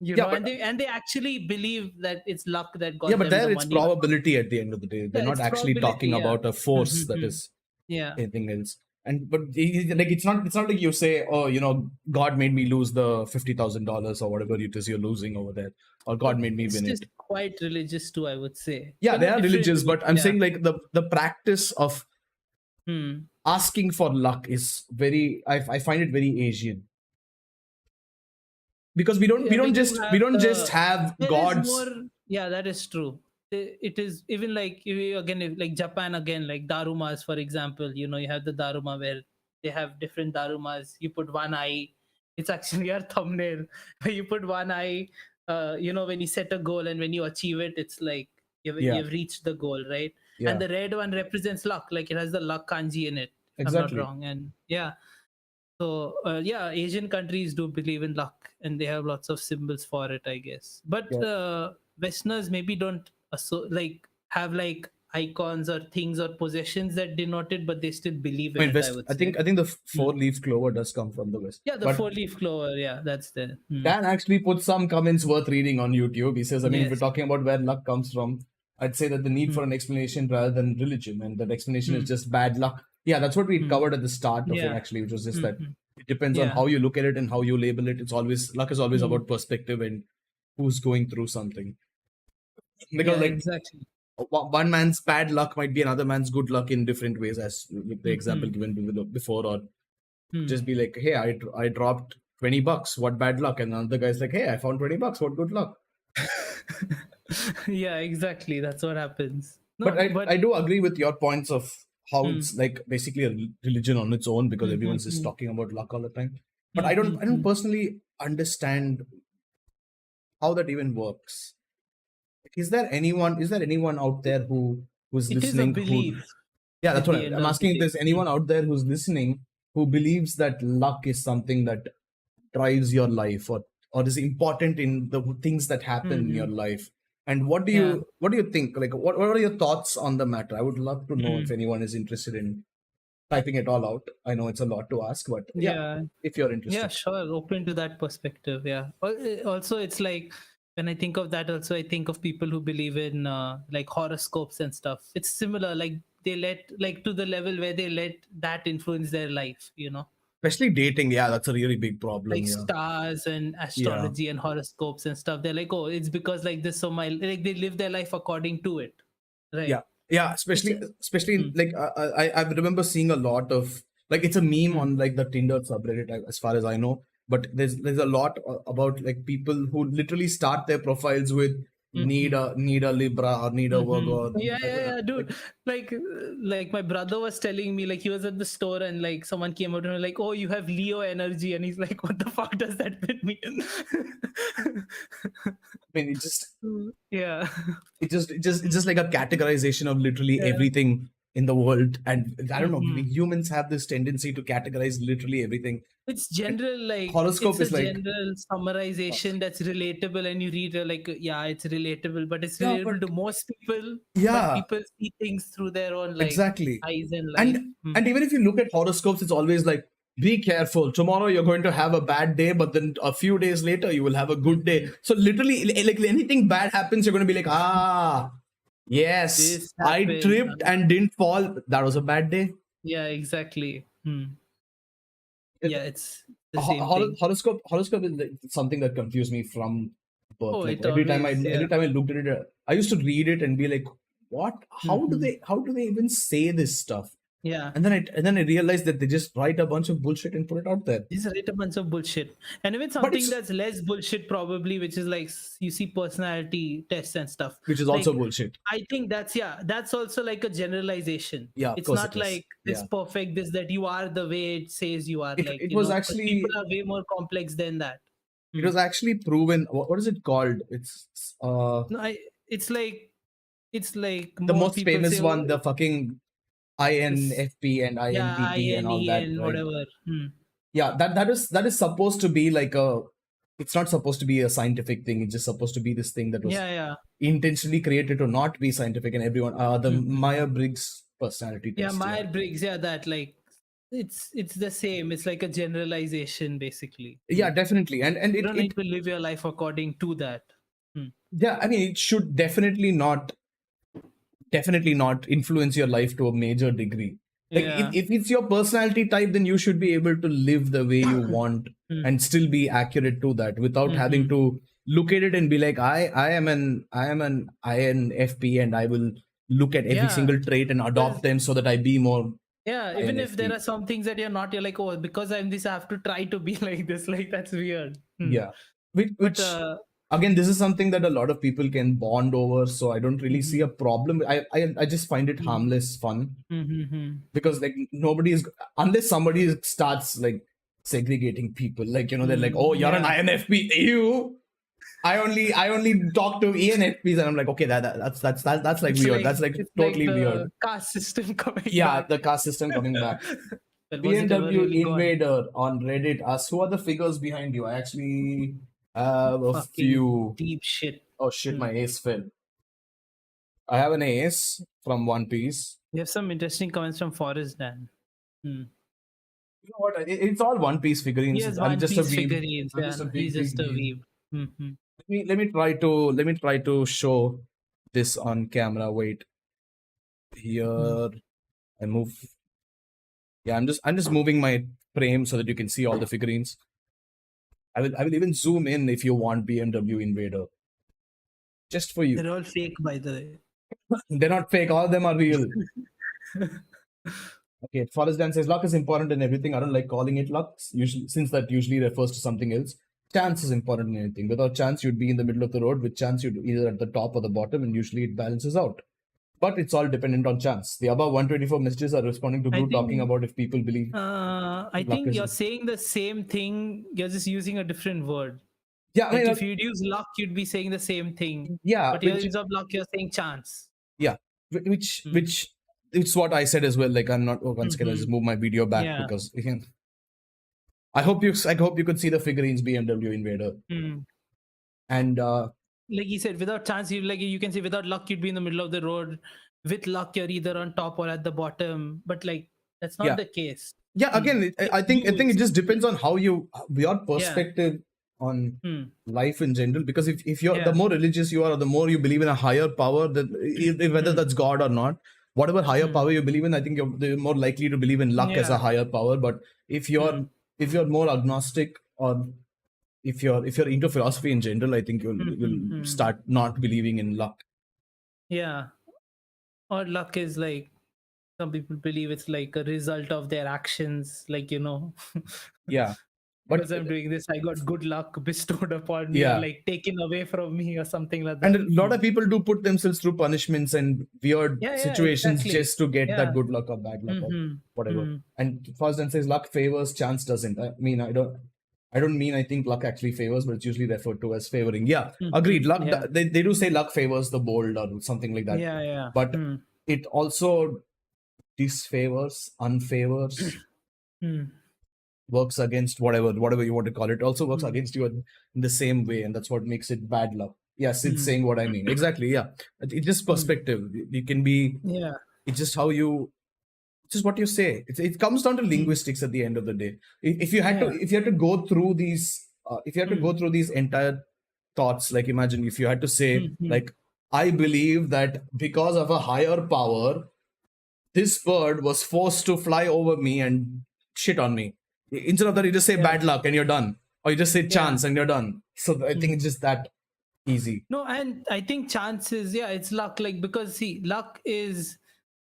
[SPEAKER 1] And they actually believe that it's luck that got them
[SPEAKER 2] but there
[SPEAKER 1] the
[SPEAKER 2] it's
[SPEAKER 1] money.
[SPEAKER 2] probability at the end of the day. They're not actually talking about a force that is anything else. but like it's not like you say, oh, God made me lose the $50,000 or whatever it is you're losing over there, or God made me
[SPEAKER 1] It's
[SPEAKER 2] win
[SPEAKER 1] just
[SPEAKER 2] it.
[SPEAKER 1] quite religious too, I would say.
[SPEAKER 2] Yeah,
[SPEAKER 1] In
[SPEAKER 2] they
[SPEAKER 1] a
[SPEAKER 2] are
[SPEAKER 1] different
[SPEAKER 2] religious,
[SPEAKER 1] way.
[SPEAKER 2] but I'm
[SPEAKER 1] Yeah.
[SPEAKER 2] saying like the practice of
[SPEAKER 1] Hmm.
[SPEAKER 2] asking for luck is very, I find it very Asian, because we
[SPEAKER 1] Yeah, we
[SPEAKER 2] don't
[SPEAKER 1] do
[SPEAKER 2] just
[SPEAKER 1] have
[SPEAKER 2] have
[SPEAKER 1] there is more.
[SPEAKER 2] gods.
[SPEAKER 1] Yeah, that is true. It is even like again, like Japan again, like darumas, for example. You have the daruma where they have different darumas. You put one eye. It's actually our thumbnail. Where you put one eye. When you set a goal and when you achieve it, it's like
[SPEAKER 2] Yeah,
[SPEAKER 1] you've reached the goal, right? And
[SPEAKER 2] yeah,
[SPEAKER 1] the red one represents luck, like it has the luck kanji in it, if I'm not
[SPEAKER 2] exactly.
[SPEAKER 1] wrong. And yeah, so yeah, Asian countries do believe in luck, and they have lots of symbols for it, I guess. But
[SPEAKER 2] Yeah.
[SPEAKER 1] Westerners maybe don't have like icons or things or possessions that denote it, but they still believe
[SPEAKER 2] I
[SPEAKER 1] in
[SPEAKER 2] mean,
[SPEAKER 1] it, I
[SPEAKER 2] West.
[SPEAKER 1] would
[SPEAKER 2] I
[SPEAKER 1] say.
[SPEAKER 2] think the
[SPEAKER 1] Hmm.
[SPEAKER 2] four-leaf clover does come from the West,
[SPEAKER 1] Yeah, the
[SPEAKER 2] but
[SPEAKER 1] four-leaf clover. Yeah, that's the. Hmm.
[SPEAKER 2] Dan actually put some comments worth reading on YouTube. He says, I mean, if we're
[SPEAKER 1] Yes.
[SPEAKER 2] talking about where luck comes from, I'd say that the need
[SPEAKER 1] Hmm.
[SPEAKER 2] for an explanation rather than religion, and that explanation is
[SPEAKER 1] Hmm.
[SPEAKER 2] just bad luck. Yeah, that's what we
[SPEAKER 1] Hmm.
[SPEAKER 2] covered at the start of it,
[SPEAKER 1] Yeah.
[SPEAKER 2] actually, which was just
[SPEAKER 1] Hmm.
[SPEAKER 2] that
[SPEAKER 1] Hmm.
[SPEAKER 2] it depends on
[SPEAKER 1] Yeah.
[SPEAKER 2] how you look at it and how you label it. It's always, luck is always
[SPEAKER 1] Hmm.
[SPEAKER 2] about perspective and who's going through something. Because,
[SPEAKER 1] Yeah.
[SPEAKER 2] like,
[SPEAKER 1] Exactly.
[SPEAKER 2] one man's bad luck might be another man's good luck in different ways, as with the
[SPEAKER 1] Hmm.
[SPEAKER 2] example given before, or
[SPEAKER 1] Hmm.
[SPEAKER 2] just be like, hey, I dropped $20. What bad luck? And another guy's like, hey, I found $20. What good luck?
[SPEAKER 1] Yeah. Exactly. That's what happens.
[SPEAKER 2] But
[SPEAKER 1] No,
[SPEAKER 2] I
[SPEAKER 1] but.
[SPEAKER 2] do agree with your points of how
[SPEAKER 1] Hmm.
[SPEAKER 2] it's like basically a religion on its own, because
[SPEAKER 1] Hmm. Hmm.
[SPEAKER 2] everyone's just
[SPEAKER 1] Hmm.
[SPEAKER 2] talking about luck all the time. But
[SPEAKER 1] Hmm. Hmm.
[SPEAKER 2] I don't
[SPEAKER 1] Hmm.
[SPEAKER 2] personally understand how that even works. Is there anyone out there who's
[SPEAKER 1] It is a
[SPEAKER 2] listening who,
[SPEAKER 1] belief
[SPEAKER 2] yeah, that's
[SPEAKER 1] at
[SPEAKER 2] what
[SPEAKER 1] the end
[SPEAKER 2] I'm
[SPEAKER 1] of the
[SPEAKER 2] asking, if
[SPEAKER 1] day.
[SPEAKER 2] there's anyone out there who's listening who believes that luck is something that drives your life, or is important in the things that happen in your
[SPEAKER 1] Mm-hmm.
[SPEAKER 2] life. And
[SPEAKER 1] Yeah.
[SPEAKER 2] what do you think, like what are your thoughts on the matter? I would love to know if
[SPEAKER 1] Mm.
[SPEAKER 2] anyone is interested in typing it all out. I know it's a lot to ask, but yeah,
[SPEAKER 1] Yeah.
[SPEAKER 2] if you're
[SPEAKER 1] Yeah,
[SPEAKER 2] interested.
[SPEAKER 1] sure. Open to that perspective. Yeah. Also, it's like when I think of that, also, I think of people who believe in like horoscopes and stuff. It's similar. Like they let, like, to the level where they let that influence their life.
[SPEAKER 2] Especially dating, yeah, that's a really big problem.
[SPEAKER 1] Like
[SPEAKER 2] Yeah,
[SPEAKER 1] stars and
[SPEAKER 2] yeah,
[SPEAKER 1] astrology and horoscopes and stuff. They're like, oh, it's because like this. So my, like, they live their life according to it.
[SPEAKER 2] yeah,
[SPEAKER 1] Right.
[SPEAKER 2] yeah.
[SPEAKER 1] It's.
[SPEAKER 2] Especially in,
[SPEAKER 1] Mm,
[SPEAKER 2] like I remember seeing a lot of, like, it's a meme
[SPEAKER 1] mm,
[SPEAKER 2] on like the Tinder subreddit, as far as I know. But there's a lot about like people who literally start their profiles with
[SPEAKER 1] mhm.
[SPEAKER 2] need a Libra or need a Virgo,
[SPEAKER 1] Mm-hmm.
[SPEAKER 2] or
[SPEAKER 1] Yeah, yeah, yeah,
[SPEAKER 2] like,
[SPEAKER 1] dude. Like my brother was telling me, like he was at the store and like someone came up to him like, "Oh, you have Leo energy," and he's like, "What the fuck does that mean?"
[SPEAKER 2] I mean, it just
[SPEAKER 1] Yeah,
[SPEAKER 2] it's just like a categorization of literally
[SPEAKER 1] yeah.
[SPEAKER 2] everything in the world. And I don't know, we
[SPEAKER 1] Hmm.
[SPEAKER 2] humans have this tendency to categorize literally everything.
[SPEAKER 1] It's
[SPEAKER 2] And
[SPEAKER 1] general, like it's
[SPEAKER 2] horoscope
[SPEAKER 1] a
[SPEAKER 2] is like,
[SPEAKER 1] general summarization that's relatable, and you read it like, yeah, it's relatable, but it's
[SPEAKER 2] yeah,
[SPEAKER 1] relatable
[SPEAKER 2] but
[SPEAKER 1] to most people. But
[SPEAKER 2] yeah,
[SPEAKER 1] people see things through their own like
[SPEAKER 2] exactly.
[SPEAKER 1] eyes in life.
[SPEAKER 2] And even if you look at horoscopes, it's always like, be careful. Tomorrow you're going to have a bad day, but then a few days later you will have a good day.
[SPEAKER 1] Mhm.
[SPEAKER 2] So literally, like anything bad happens, you're going to be like, ah, yes,
[SPEAKER 1] This
[SPEAKER 2] I
[SPEAKER 1] happened.
[SPEAKER 2] tripped and didn't fall. That was a bad day.
[SPEAKER 1] Yeah, exactly. Yeah, it's the same thing.
[SPEAKER 2] Horoscope is like something that confused me from birth.
[SPEAKER 1] Oh,
[SPEAKER 2] Like
[SPEAKER 1] it always, yeah.
[SPEAKER 2] every time I looked at it, I used to read it and be like, what?
[SPEAKER 1] Hmm.
[SPEAKER 2] How do they even say this stuff?
[SPEAKER 1] Yeah.
[SPEAKER 2] And then I realized that they just write a bunch of bullshit and put it out there.
[SPEAKER 1] These are right a bunch of bullshit. And even
[SPEAKER 2] But
[SPEAKER 1] something
[SPEAKER 2] it's
[SPEAKER 1] that's less bullshit, probably, which is like you see personality tests and stuff.
[SPEAKER 2] which is also
[SPEAKER 1] Like,
[SPEAKER 2] bullshit.
[SPEAKER 1] I think that's, yeah, that's also like a generalization.
[SPEAKER 2] Yeah, of
[SPEAKER 1] It's
[SPEAKER 2] course it
[SPEAKER 1] not
[SPEAKER 2] is.
[SPEAKER 1] like this
[SPEAKER 2] Yeah.
[SPEAKER 1] perfect, this, that you are the way it says you are,
[SPEAKER 2] It
[SPEAKER 1] like,
[SPEAKER 2] it was
[SPEAKER 1] because people
[SPEAKER 2] actually
[SPEAKER 1] are way more complex than that.
[SPEAKER 2] it
[SPEAKER 1] Hmm.
[SPEAKER 2] was actually proven. What is it called? It's
[SPEAKER 1] No, it's like
[SPEAKER 2] the
[SPEAKER 1] more
[SPEAKER 2] most
[SPEAKER 1] people say,
[SPEAKER 2] famous
[SPEAKER 1] oh,
[SPEAKER 2] one, the fucking
[SPEAKER 1] this,
[SPEAKER 2] INFP and
[SPEAKER 1] yeah,
[SPEAKER 2] INTP and all
[SPEAKER 1] INE
[SPEAKER 2] that,
[SPEAKER 1] and
[SPEAKER 2] right?
[SPEAKER 1] whatever.
[SPEAKER 2] Yeah, that is supposed to be like a, it's not supposed to be a scientific thing. It's just supposed to be this thing that was
[SPEAKER 1] Yeah, yeah.
[SPEAKER 2] intentionally created to not be scientific. And everyone, the
[SPEAKER 1] Mhm.
[SPEAKER 2] Myers-Briggs personality
[SPEAKER 1] Yeah,
[SPEAKER 2] test. Yeah,
[SPEAKER 1] Meyer-Briggs, yeah, that like it's the same. It's like a generalization, basically.
[SPEAKER 2] yeah, definitely. And
[SPEAKER 1] You don't need to live your life according to that. Hmm.
[SPEAKER 2] yeah, I mean, it should definitely not influence your life to a major degree. Like
[SPEAKER 1] Yeah.
[SPEAKER 2] if it's your personality type, then you should be able to live the way you want and still be accurate to that without having to look at it and be like, I am an INFP and I will look at every
[SPEAKER 1] Yeah.
[SPEAKER 2] single trait and adopt them so that I be more
[SPEAKER 1] Yeah, even if there
[SPEAKER 2] INFP.
[SPEAKER 1] are some things that you're not, you're like, oh, because I'm this, I have to try to be like this. Like, that's weird.
[SPEAKER 2] Yeah.
[SPEAKER 1] But
[SPEAKER 2] Which again, this is something that a lot of people can bond over, so I don't really see a problem. I just find it harmless fun because like nobody is, unless somebody starts like segregating people, like they're like, oh, you're an INFP, I only talk to ENFPs, and I'm like, okay, that's like
[SPEAKER 1] it's
[SPEAKER 2] weird.
[SPEAKER 1] like,
[SPEAKER 2] That's like
[SPEAKER 1] it's
[SPEAKER 2] totally
[SPEAKER 1] like the
[SPEAKER 2] weird.
[SPEAKER 1] caste system coming
[SPEAKER 2] Yeah,
[SPEAKER 1] back.
[SPEAKER 2] the caste system coming back.
[SPEAKER 1] Well, was it ever
[SPEAKER 2] BMW
[SPEAKER 1] really gone?
[SPEAKER 2] Invader on Reddit asks, who are the figures behind you? I actually have a
[SPEAKER 1] Fucking
[SPEAKER 2] few.
[SPEAKER 1] deep shit.
[SPEAKER 2] Oh shit, my ace fell. I have an ace from One Piece.
[SPEAKER 1] You have some interesting comments from Forrest Dan.
[SPEAKER 2] You know what? It's all One Piece figurines.
[SPEAKER 1] He has
[SPEAKER 2] I'm
[SPEAKER 1] One
[SPEAKER 2] just a
[SPEAKER 1] Piece
[SPEAKER 2] weeb.
[SPEAKER 1] figurines.
[SPEAKER 2] I'm
[SPEAKER 1] Yeah,
[SPEAKER 2] just a
[SPEAKER 1] he's
[SPEAKER 2] big,
[SPEAKER 1] just
[SPEAKER 2] big
[SPEAKER 1] a
[SPEAKER 2] weeb.
[SPEAKER 1] weeb. Mm-hmm.
[SPEAKER 2] Let me try to show this on camera. Wait. Here I move. Yeah, I'm just moving my frame so that you can see all the figurines. I will even zoom in if you want BMW Invader. Just for you.
[SPEAKER 1] They're all fake, by the way.
[SPEAKER 2] They're not fake, all of them are real. Okay, Forrest Dan says luck is important in everything. I don't like calling it luck, usually, since that usually refers to something else. Chance is important in anything. Without chance, you'd be in the middle of the road. With chance, you'd either at the top or the bottom, and usually it balances out. But it's all dependent on chance. The above 124 messages are responding to Blue talking about if people believe
[SPEAKER 1] I
[SPEAKER 2] luck
[SPEAKER 1] think
[SPEAKER 2] is.
[SPEAKER 1] you're saying the same thing. You're just using a different word.
[SPEAKER 2] Yeah, I
[SPEAKER 1] Like
[SPEAKER 2] mean,
[SPEAKER 1] if you'd use luck, you'd be saying the same thing.
[SPEAKER 2] yeah,
[SPEAKER 1] But here instead of luck, you're saying chance.
[SPEAKER 2] yeah, which it's what I said as well. Like I'm not. Oh, once again, I just move my video back
[SPEAKER 1] Yeah.
[SPEAKER 2] because again, I hope you could see the figurines BMW Invader. And
[SPEAKER 1] like he said, without chance, you can say without luck, you'd be in the middle of the road. With luck, you're either on top or at the bottom. But like that's not
[SPEAKER 2] yeah,
[SPEAKER 1] the case.
[SPEAKER 2] yeah. Again, I think it just depends on how your perspective on life in general. Because if you're the more religious you are, or the more you believe in a higher power, that whether that's God or not, whatever higher power you believe in, I think you're more likely to believe in luck as a higher power. But if you're more agnostic, or if you're into philosophy in general, I think you'll start not believing in luck.
[SPEAKER 1] Yeah. Or luck is like, some people believe it's like a result of their actions, like
[SPEAKER 2] Yeah,
[SPEAKER 1] because I'm doing this, I got good luck bestowed upon me, or like taken away from me, or something like that.
[SPEAKER 2] And a lot of people do put themselves through punishments and weird situations just to get that good luck or bad luck or whatever. And Fosden says luck favors, chance doesn't. I mean, I don't mean I think luck actually favors, but it's usually referred to as favoring. Yeah, agreed. Luck. They do say luck favors the bold or something like that.
[SPEAKER 1] Yeah.
[SPEAKER 2] But it also disfavors, unfavors, works against whatever you want to call it. Also works against you in the same way, and that's what makes it bad luck. Yes, it's saying what I mean. Exactly. Yeah, it's just perspective. You can be. Yeah. It's just how you. It's just what you say. It comes down to linguistics at the end of the day. If you had to go through these, these entire thoughts, like imagine if you had to say, like, I believe that because of a higher power, this bird was forced to fly over me and shit on me. Instead of that, you just say bad luck and you're done, or you just say chance and you're done. So I think it's just that easy.
[SPEAKER 1] No, and I think chance is, it's luck. Like, because see, luck is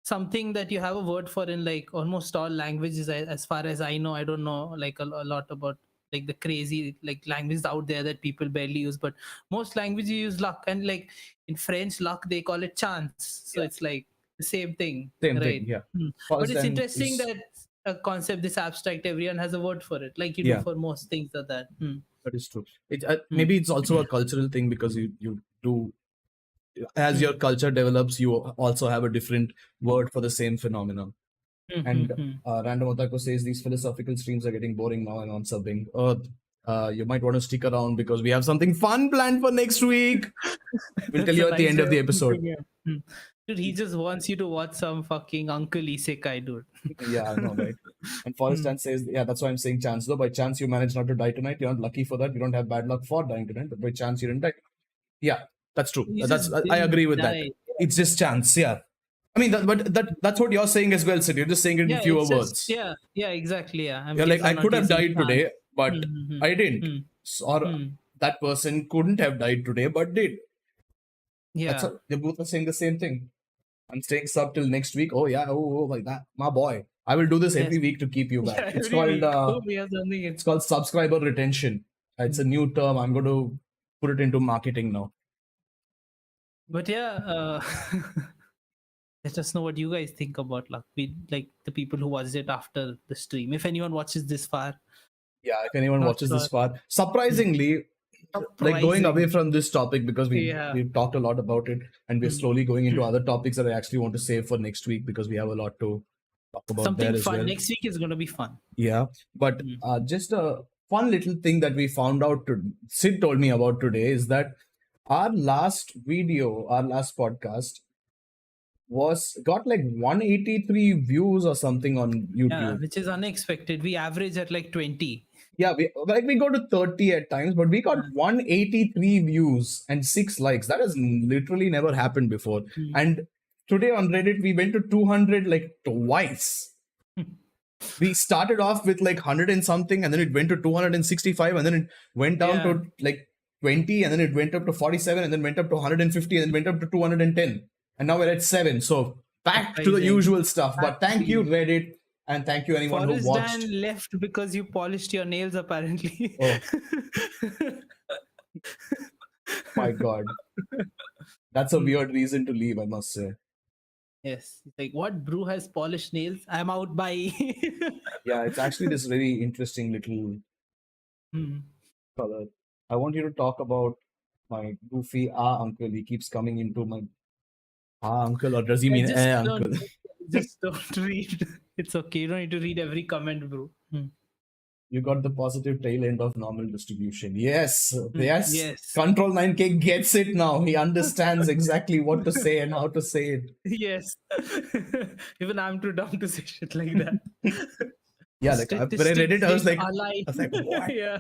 [SPEAKER 1] something that you have a word for in like almost all languages, as far as I know. I don't know like a lot about like the crazy like languages out there that people barely use, but most languages use luck. And like in French, luck, they call it chance. So it's like the same thing.
[SPEAKER 2] Same
[SPEAKER 1] right?
[SPEAKER 2] thing, yeah.
[SPEAKER 1] But it's interesting that a concept this abstract, everyone has a word for it, like you do for most things of that.
[SPEAKER 2] That is true. Maybe it's also a cultural thing, because you do, as your culture develops, you also have a different word for the same phenomenon. And Random Otaku says these philosophical streams are getting boring now and on subbing. You might want to stick around because we have something fun planned for next week. We'll tell you at the end of the episode.
[SPEAKER 1] Dude, he just wants you to watch some fucking Uncle Isekai, dude.
[SPEAKER 2] Yeah, I know, right? And Forrest Dan says, that's why I'm saying chance. Though by chance you managed not to die tonight, you're not lucky for that. You don't have bad luck for dying tonight, but by chance you didn't die. Yeah, that's true. I agree with that. It's just chance. Yeah. I mean, that's what you're saying as well, Sid. You're just saying it in
[SPEAKER 1] Yeah,
[SPEAKER 2] fewer
[SPEAKER 1] it's just
[SPEAKER 2] words.
[SPEAKER 1] yeah, exactly. Yeah, I
[SPEAKER 2] You're like,
[SPEAKER 1] guess
[SPEAKER 2] I
[SPEAKER 1] I'm
[SPEAKER 2] could
[SPEAKER 1] not
[SPEAKER 2] have
[SPEAKER 1] using
[SPEAKER 2] died
[SPEAKER 1] can't.
[SPEAKER 2] today, but
[SPEAKER 1] Hmm,
[SPEAKER 2] I didn't.
[SPEAKER 1] hmm,
[SPEAKER 2] Or
[SPEAKER 1] hmm.
[SPEAKER 2] that person couldn't have died today, but did. That's
[SPEAKER 1] Yeah.
[SPEAKER 2] all. They both are saying the same thing. I'm staying sub till next week. Oh yeah, like that, my boy. I will do this
[SPEAKER 1] Yes.
[SPEAKER 2] every week to keep you back.
[SPEAKER 1] Yeah, every week. Oh, we have something.
[SPEAKER 2] It's called subscriber retention. It's a new term. I'm going to put it into marketing now.
[SPEAKER 1] But yeah, let us know what you guys think about luck. We like the people who watched it after the stream. If anyone watches this far,
[SPEAKER 2] Yeah, if anyone
[SPEAKER 1] not
[SPEAKER 2] watches
[SPEAKER 1] sure.
[SPEAKER 2] this far, surprisingly, like going away
[SPEAKER 1] Surprising.
[SPEAKER 2] from this topic because
[SPEAKER 1] Yeah.
[SPEAKER 2] we've talked a lot about it and we're
[SPEAKER 1] Hmm.
[SPEAKER 2] slowly going into other topics that I actually want to save for next week because we have a lot to talk about there
[SPEAKER 1] Something
[SPEAKER 2] as
[SPEAKER 1] fun.
[SPEAKER 2] well.
[SPEAKER 1] Next week is going to be fun.
[SPEAKER 2] Yeah, but
[SPEAKER 1] Hmm.
[SPEAKER 2] just a fun little thing that we found out. Sid told me about today is that our last video, our last podcast, was got like 183 views or something on
[SPEAKER 1] Yeah,
[SPEAKER 2] YouTube.
[SPEAKER 1] which is unexpected. We average at like 20.
[SPEAKER 2] Yeah, we go to 30 at times, but we got 183 views and 6 likes. That has literally never happened before.
[SPEAKER 1] Hmm.
[SPEAKER 2] And today on Reddit, we went to 200 like twice. We started off with like 100 and something, and then it went to 265, and then it went down to like 20, and then it went up to 47, and then went up to 150, and then went up to 210. And now we're at 7. So back to the
[SPEAKER 1] Surprising.
[SPEAKER 2] usual stuff. But thank you,
[SPEAKER 1] Actually.
[SPEAKER 2] Reddit, and thank you anyone who
[SPEAKER 1] Forrest
[SPEAKER 2] watched.
[SPEAKER 1] Dan left because you polished your nails, apparently.
[SPEAKER 2] Oh my God. That's a weird reason to leave, I must say.
[SPEAKER 1] Yes. It's like, what brew has polished nails? I'm out. Bye.
[SPEAKER 2] Yeah, it's actually this very interesting little color. I want you to talk about my goofy uncle. He keeps coming into my uncle, or does he mean uncle?
[SPEAKER 1] Just don't read. It's okay. You don't need to read every comment, bro.
[SPEAKER 2] You got the positive tail end of normal distribution. Yes, yes.
[SPEAKER 1] Yes.
[SPEAKER 2] Control 9K gets it now. He understands exactly what to say and how to say it.
[SPEAKER 1] Yes. Even I'm too dumb to say shit like that.
[SPEAKER 2] Yeah, like when I read it, I was like, what?
[SPEAKER 1] Yeah.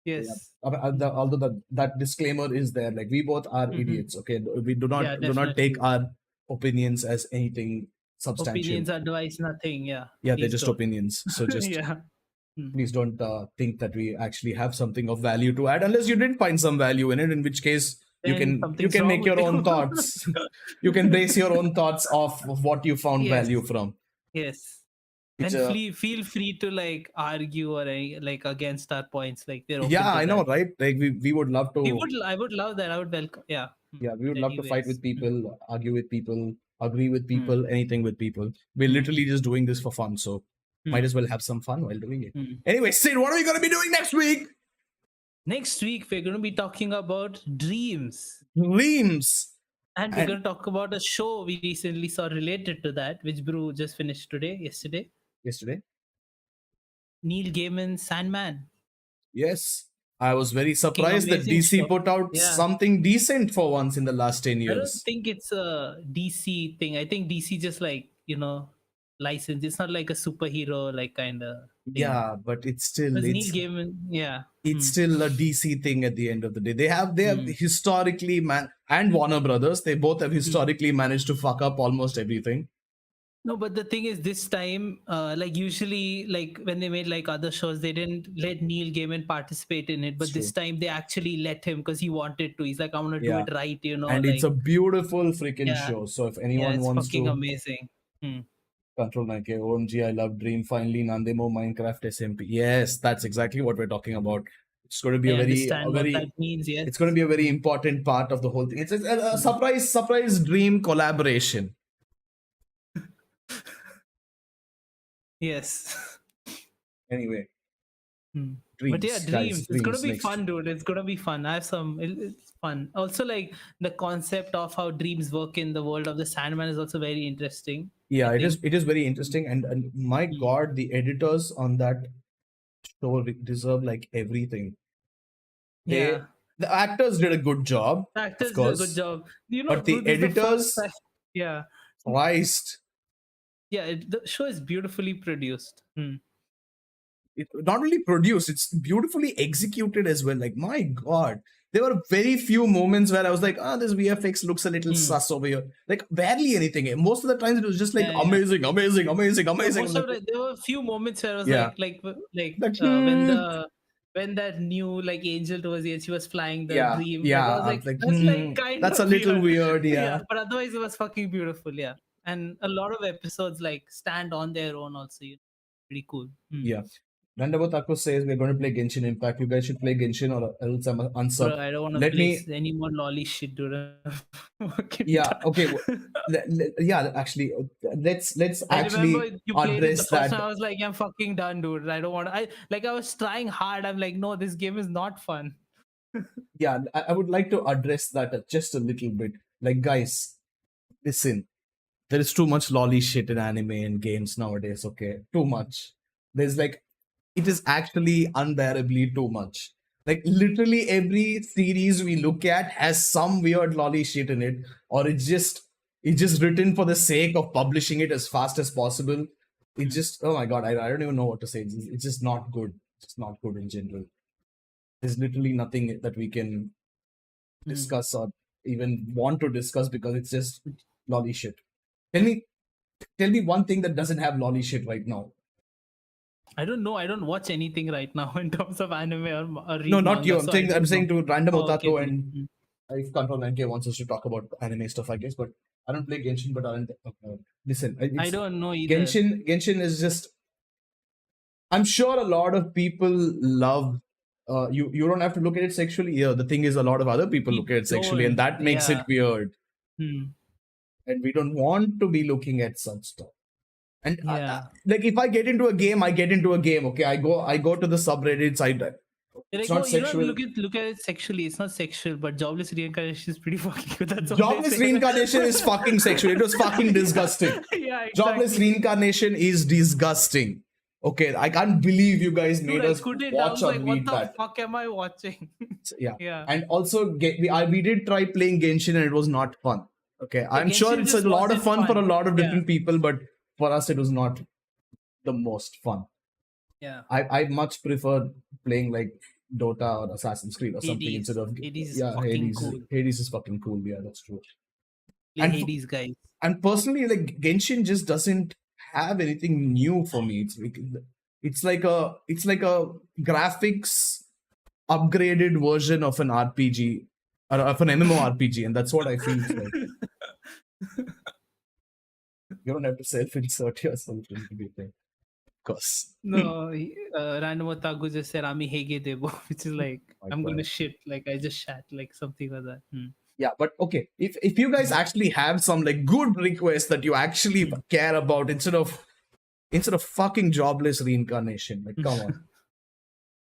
[SPEAKER 1] Yes.
[SPEAKER 2] Yeah. Although that disclaimer is there, like we both are idiots. Okay, we do not take our opinions as anything substantial.
[SPEAKER 1] Opinions, advice, nothing. Yeah.
[SPEAKER 2] Yeah, they're just opinions. So just
[SPEAKER 1] yeah.
[SPEAKER 2] Please don't think that we actually have something of value to add, unless you did find some value in it. In which case, you can make your own thoughts. You can base your own thoughts off of what you found value from.
[SPEAKER 1] Yes. And feel free to like argue or like against our points. Like they're open
[SPEAKER 2] yeah,
[SPEAKER 1] to
[SPEAKER 2] I know, right? Like we would love to.
[SPEAKER 1] I would love that. I would welcome. Yeah.
[SPEAKER 2] Yeah, we would love to fight with people, argue with people, agree with people, anything with people. We're literally just doing this for fun, so might as well have some fun while doing it. Anyway, Sid, what are we going to be doing next week?
[SPEAKER 1] Next week, we're going to be talking about dreams.
[SPEAKER 2] Dreams.
[SPEAKER 1] And we're going to talk about a show we recently saw related to that, which Brew just finished yesterday. Neil Gaiman's Sandman.
[SPEAKER 2] Yes. I was very surprised that DC put out something decent for once in the last 10 years.
[SPEAKER 1] I don't think it's a DC thing. I think DC just like, license. It's not like a superhero like kind of thing.
[SPEAKER 2] Yeah, but it's still
[SPEAKER 1] Neil Gaiman, yeah.
[SPEAKER 2] It's still a DC thing at the end of the day. They have historically and Warner Brothers, they both have historically managed to fuck up almost everything.
[SPEAKER 1] No, but the thing is, this time, like usually, like when they made like other shows, they didn't let Neil Gaiman participate in it. But this time, they actually let him because he wanted to. He's like, "I want to do it right,"
[SPEAKER 2] And it's a beautiful freaking show. So if anyone wants
[SPEAKER 1] fucking amazing.
[SPEAKER 2] Control 9K, OMG, I love Dream. Finally, Nandemo Minecraft SMP. Yes, that's exactly what we're talking about. It's going to be
[SPEAKER 1] what that means. Yes,
[SPEAKER 2] it's going to be a very important part of the whole thing. It's a surprise Dream collaboration.
[SPEAKER 1] Yes.
[SPEAKER 2] Anyway.
[SPEAKER 1] Dreams, but yeah, dreams. It's gonna be fun, dude. It's gonna be fun. It's fun. Also, like the concept of how dreams work in the world of the Sandman is also very interesting.
[SPEAKER 2] Yeah, it is very interesting, and my God, the editors on that show deserve like everything. The actors did a good job.
[SPEAKER 1] The actors did a good job.
[SPEAKER 2] But the editors, Christ.
[SPEAKER 1] Yeah, the show is beautifully produced.
[SPEAKER 2] It not only produced, it's beautifully executed as well. Like, my God, there were very few moments where I was like, this VFX looks a little sus over here. Like barely anything. Most of the times it was just like amazing.
[SPEAKER 1] Most of there were a few moments where I was when that new like angel towards the end, she was flying the dream. Like, I was like, that's like kind
[SPEAKER 2] that's
[SPEAKER 1] of
[SPEAKER 2] a little weird.
[SPEAKER 1] Yeah, but otherwise it was fucking beautiful. Yeah, and a lot of episodes like stand on their own also. Pretty cool.
[SPEAKER 2] Yeah. Nandemo Theme says we're going to play Genshin Impact. You guys should play Genshin or else I'm unsub.
[SPEAKER 1] Bro, I don't want to play any more lolly shit, dude.
[SPEAKER 2] Yeah. Okay. Yeah. Actually, let's actually address that.
[SPEAKER 1] I was like, I'm fucking done, dude. I don't want. I was trying hard. I'm like, no, this game is not fun.
[SPEAKER 2] Yeah, I would like to address that just a little bit. Like, guys, listen. There is too much lolly shit in anime and games nowadays. Okay, too much. There's like, it is actually unbearably too much. Like literally every series we look at has some weird lolly shit in it, or it's just written for the sake of publishing it as fast as possible. It just, oh my god, I don't even know what to say. It's just not good. It's not good in general. There's literally nothing that we can discuss or even want to discuss because it's just lolly shit. Tell me one thing that doesn't have lolly shit right now.
[SPEAKER 1] I don't know. I don't watch anything right now in terms of anime or read
[SPEAKER 2] no, not
[SPEAKER 1] manga,
[SPEAKER 2] you. I'm
[SPEAKER 1] so
[SPEAKER 2] saying to random otaku
[SPEAKER 1] okay.
[SPEAKER 2] and if Control 9K wants us to talk about anime stuff, I guess. But I don't play Genshin. But listen,
[SPEAKER 1] I don't know either.
[SPEAKER 2] Genshin is just. I'm sure a lot of people love. You don't have to look at it sexually. Yeah, the thing is, a lot of other people look at it sexually, and that makes it weird. And we don't want to be looking at such stuff. And like if I get into a game, I get into a game. Okay, I go to the subreddits. It's not sexual.
[SPEAKER 1] Look at it sexually. It's not sexual, but jobless reincarnation is pretty fucking good. That's
[SPEAKER 2] jobless reincarnation is fucking sexual. It was fucking disgusting.
[SPEAKER 1] Yeah, exactly.
[SPEAKER 2] Jobless reincarnation is disgusting. Okay, I can't believe you guys made us watch or read that.
[SPEAKER 1] What the fuck am I watching?
[SPEAKER 2] Yeah. And also, we did try playing Genshin and it was not fun. Okay, I'm sure it's a lot of fun for a lot of different people, but for us, it was not the most fun.
[SPEAKER 1] Yeah,
[SPEAKER 2] I much prefer playing like Dota or Assassin's Creed or something instead of
[SPEAKER 1] Hades.
[SPEAKER 2] Cool. Hades is fucking cool. Yeah, that's true.
[SPEAKER 1] And Hades, guys.
[SPEAKER 2] And personally, like Genshin just doesn't have anything new for me. It's like a graphics upgraded version of an RPG or of an MMORPG, and that's what I feel like. You don't have to self-insert yourself into the thing. Because
[SPEAKER 1] no, Random Otaku just said Ami Hege Debo, which is like I'm gonna shit, like I just shat, like something like that.
[SPEAKER 2] Yeah, but okay, if you guys actually have some like good requests that you actually care about instead of fucking jobless reincarnation, like come on.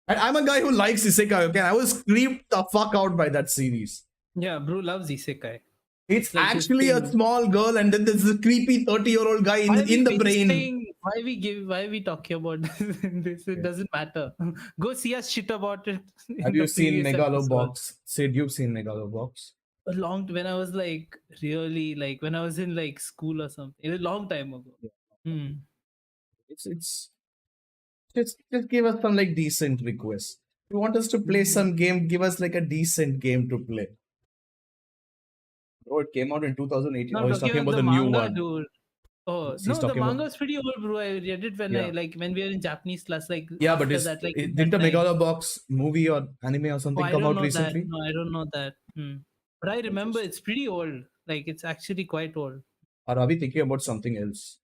[SPEAKER 2] And I'm a guy who likes isekai. Okay, I was creeped the fuck out by that series.
[SPEAKER 1] Yeah, bro loves isekai.
[SPEAKER 2] It's like actually a small girl, and then there's a creepy 30-year-old guy in the brain.
[SPEAKER 1] Why are we talking about this? It doesn't matter. Go see us shit about it.
[SPEAKER 2] Have you seen Megalobox? Sid, you've seen Megalobox?
[SPEAKER 1] When I was like really like when I was in like school or something. A long time ago. Yeah.
[SPEAKER 2] It's just give us some like decent requests. If you want us to play some game, give us like a decent game to play. Bro, it came out in 2018.
[SPEAKER 1] No,
[SPEAKER 2] he's talking about the new one.
[SPEAKER 1] Dude. Oh no, the manga is pretty old, bro. I read it when we were in Japanese class. Like
[SPEAKER 2] but didn't a Megalobox movie or anime or something come out recently?
[SPEAKER 1] No, I don't know that. But I remember it's pretty old. Like it's actually quite old.
[SPEAKER 2] Or are we thinking about something else?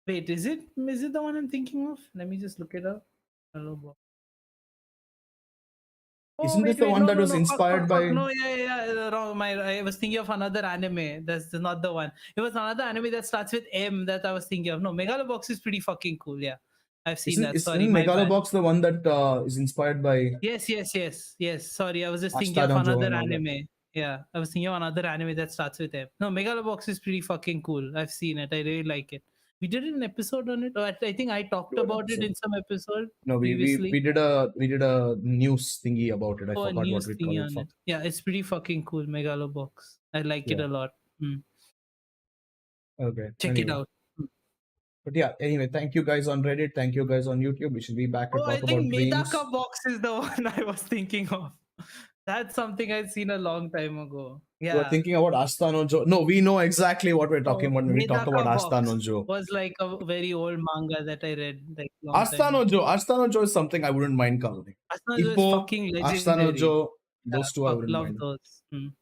[SPEAKER 1] Wait, is it the one I'm thinking of? Let me just look it up.
[SPEAKER 2] Isn't this the one that was inspired by?
[SPEAKER 1] No, wrong. I was thinking of another anime. That's not the one. It was another anime that starts with M that I was thinking of. No, Megalobox is pretty fucking cool. Yeah, I've seen that. Sorry,
[SPEAKER 2] isn't Megalobox the one that is inspired by?
[SPEAKER 1] Yes. Sorry, I was just thinking of another anime. Yeah, I was thinking of another anime that starts with M. No, Megalobox is pretty fucking cool. I've seen it. I really like it. We did an episode on it. Or I think I talked about it in some episode.
[SPEAKER 2] No, we did a news thingy about it. I forgot what we called it.
[SPEAKER 1] Yeah, it's pretty fucking cool. Megalobox. I like it a lot.
[SPEAKER 2] Okay,
[SPEAKER 1] check it out.
[SPEAKER 2] But yeah, anyway, thank you guys on Reddit. Thank you guys on YouTube. We should be back to talk about dreams.
[SPEAKER 1] Medaka Box is the one I was thinking of. That's something I'd seen a long time ago.
[SPEAKER 2] You are
[SPEAKER 1] Yeah.
[SPEAKER 2] thinking about Astano Joe. No, we know exactly what we're talking
[SPEAKER 1] So
[SPEAKER 2] about when we talk about
[SPEAKER 1] Medaka
[SPEAKER 2] Astano
[SPEAKER 1] Box
[SPEAKER 2] Joe.
[SPEAKER 1] was like a very old manga that I read like long time
[SPEAKER 2] Astano
[SPEAKER 1] ago.
[SPEAKER 2] Joe. Astano Joe is something I wouldn't mind covering.
[SPEAKER 1] Asana Joe is
[SPEAKER 2] Ippo,
[SPEAKER 1] fucking
[SPEAKER 2] Astano
[SPEAKER 1] legendary.
[SPEAKER 2] Joe,
[SPEAKER 1] Yeah,
[SPEAKER 2] those two I
[SPEAKER 1] fuck,
[SPEAKER 2] wouldn't
[SPEAKER 1] love
[SPEAKER 2] mind.
[SPEAKER 1] those. Mm.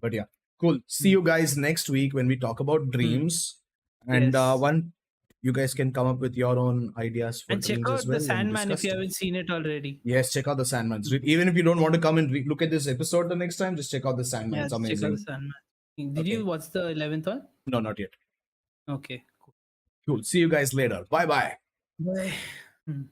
[SPEAKER 2] But yeah, cool. See
[SPEAKER 1] Mm.
[SPEAKER 2] you guys next week when we talk about dreams. And
[SPEAKER 1] Yes.
[SPEAKER 2] one, you guys can come up with your own ideas for
[SPEAKER 1] And check
[SPEAKER 2] dreams as
[SPEAKER 1] out The
[SPEAKER 2] well and
[SPEAKER 1] Sandman if
[SPEAKER 2] discuss
[SPEAKER 1] you
[SPEAKER 2] stuff.
[SPEAKER 1] haven't seen it already.
[SPEAKER 2] Yes, check out the Sandman.
[SPEAKER 1] Mm.
[SPEAKER 2] Even if you don't want to come and look at this episode the next time, just check out the Sandman.
[SPEAKER 1] Yeah,
[SPEAKER 2] It's
[SPEAKER 1] just check out The
[SPEAKER 2] amazing.
[SPEAKER 1] Sandman. Did
[SPEAKER 2] Okay.
[SPEAKER 1] you watch the 11th one?
[SPEAKER 2] No, not yet.
[SPEAKER 1] Okay, cool.
[SPEAKER 2] Cool. See you guys later. Bye bye.
[SPEAKER 1] Bye. Mm.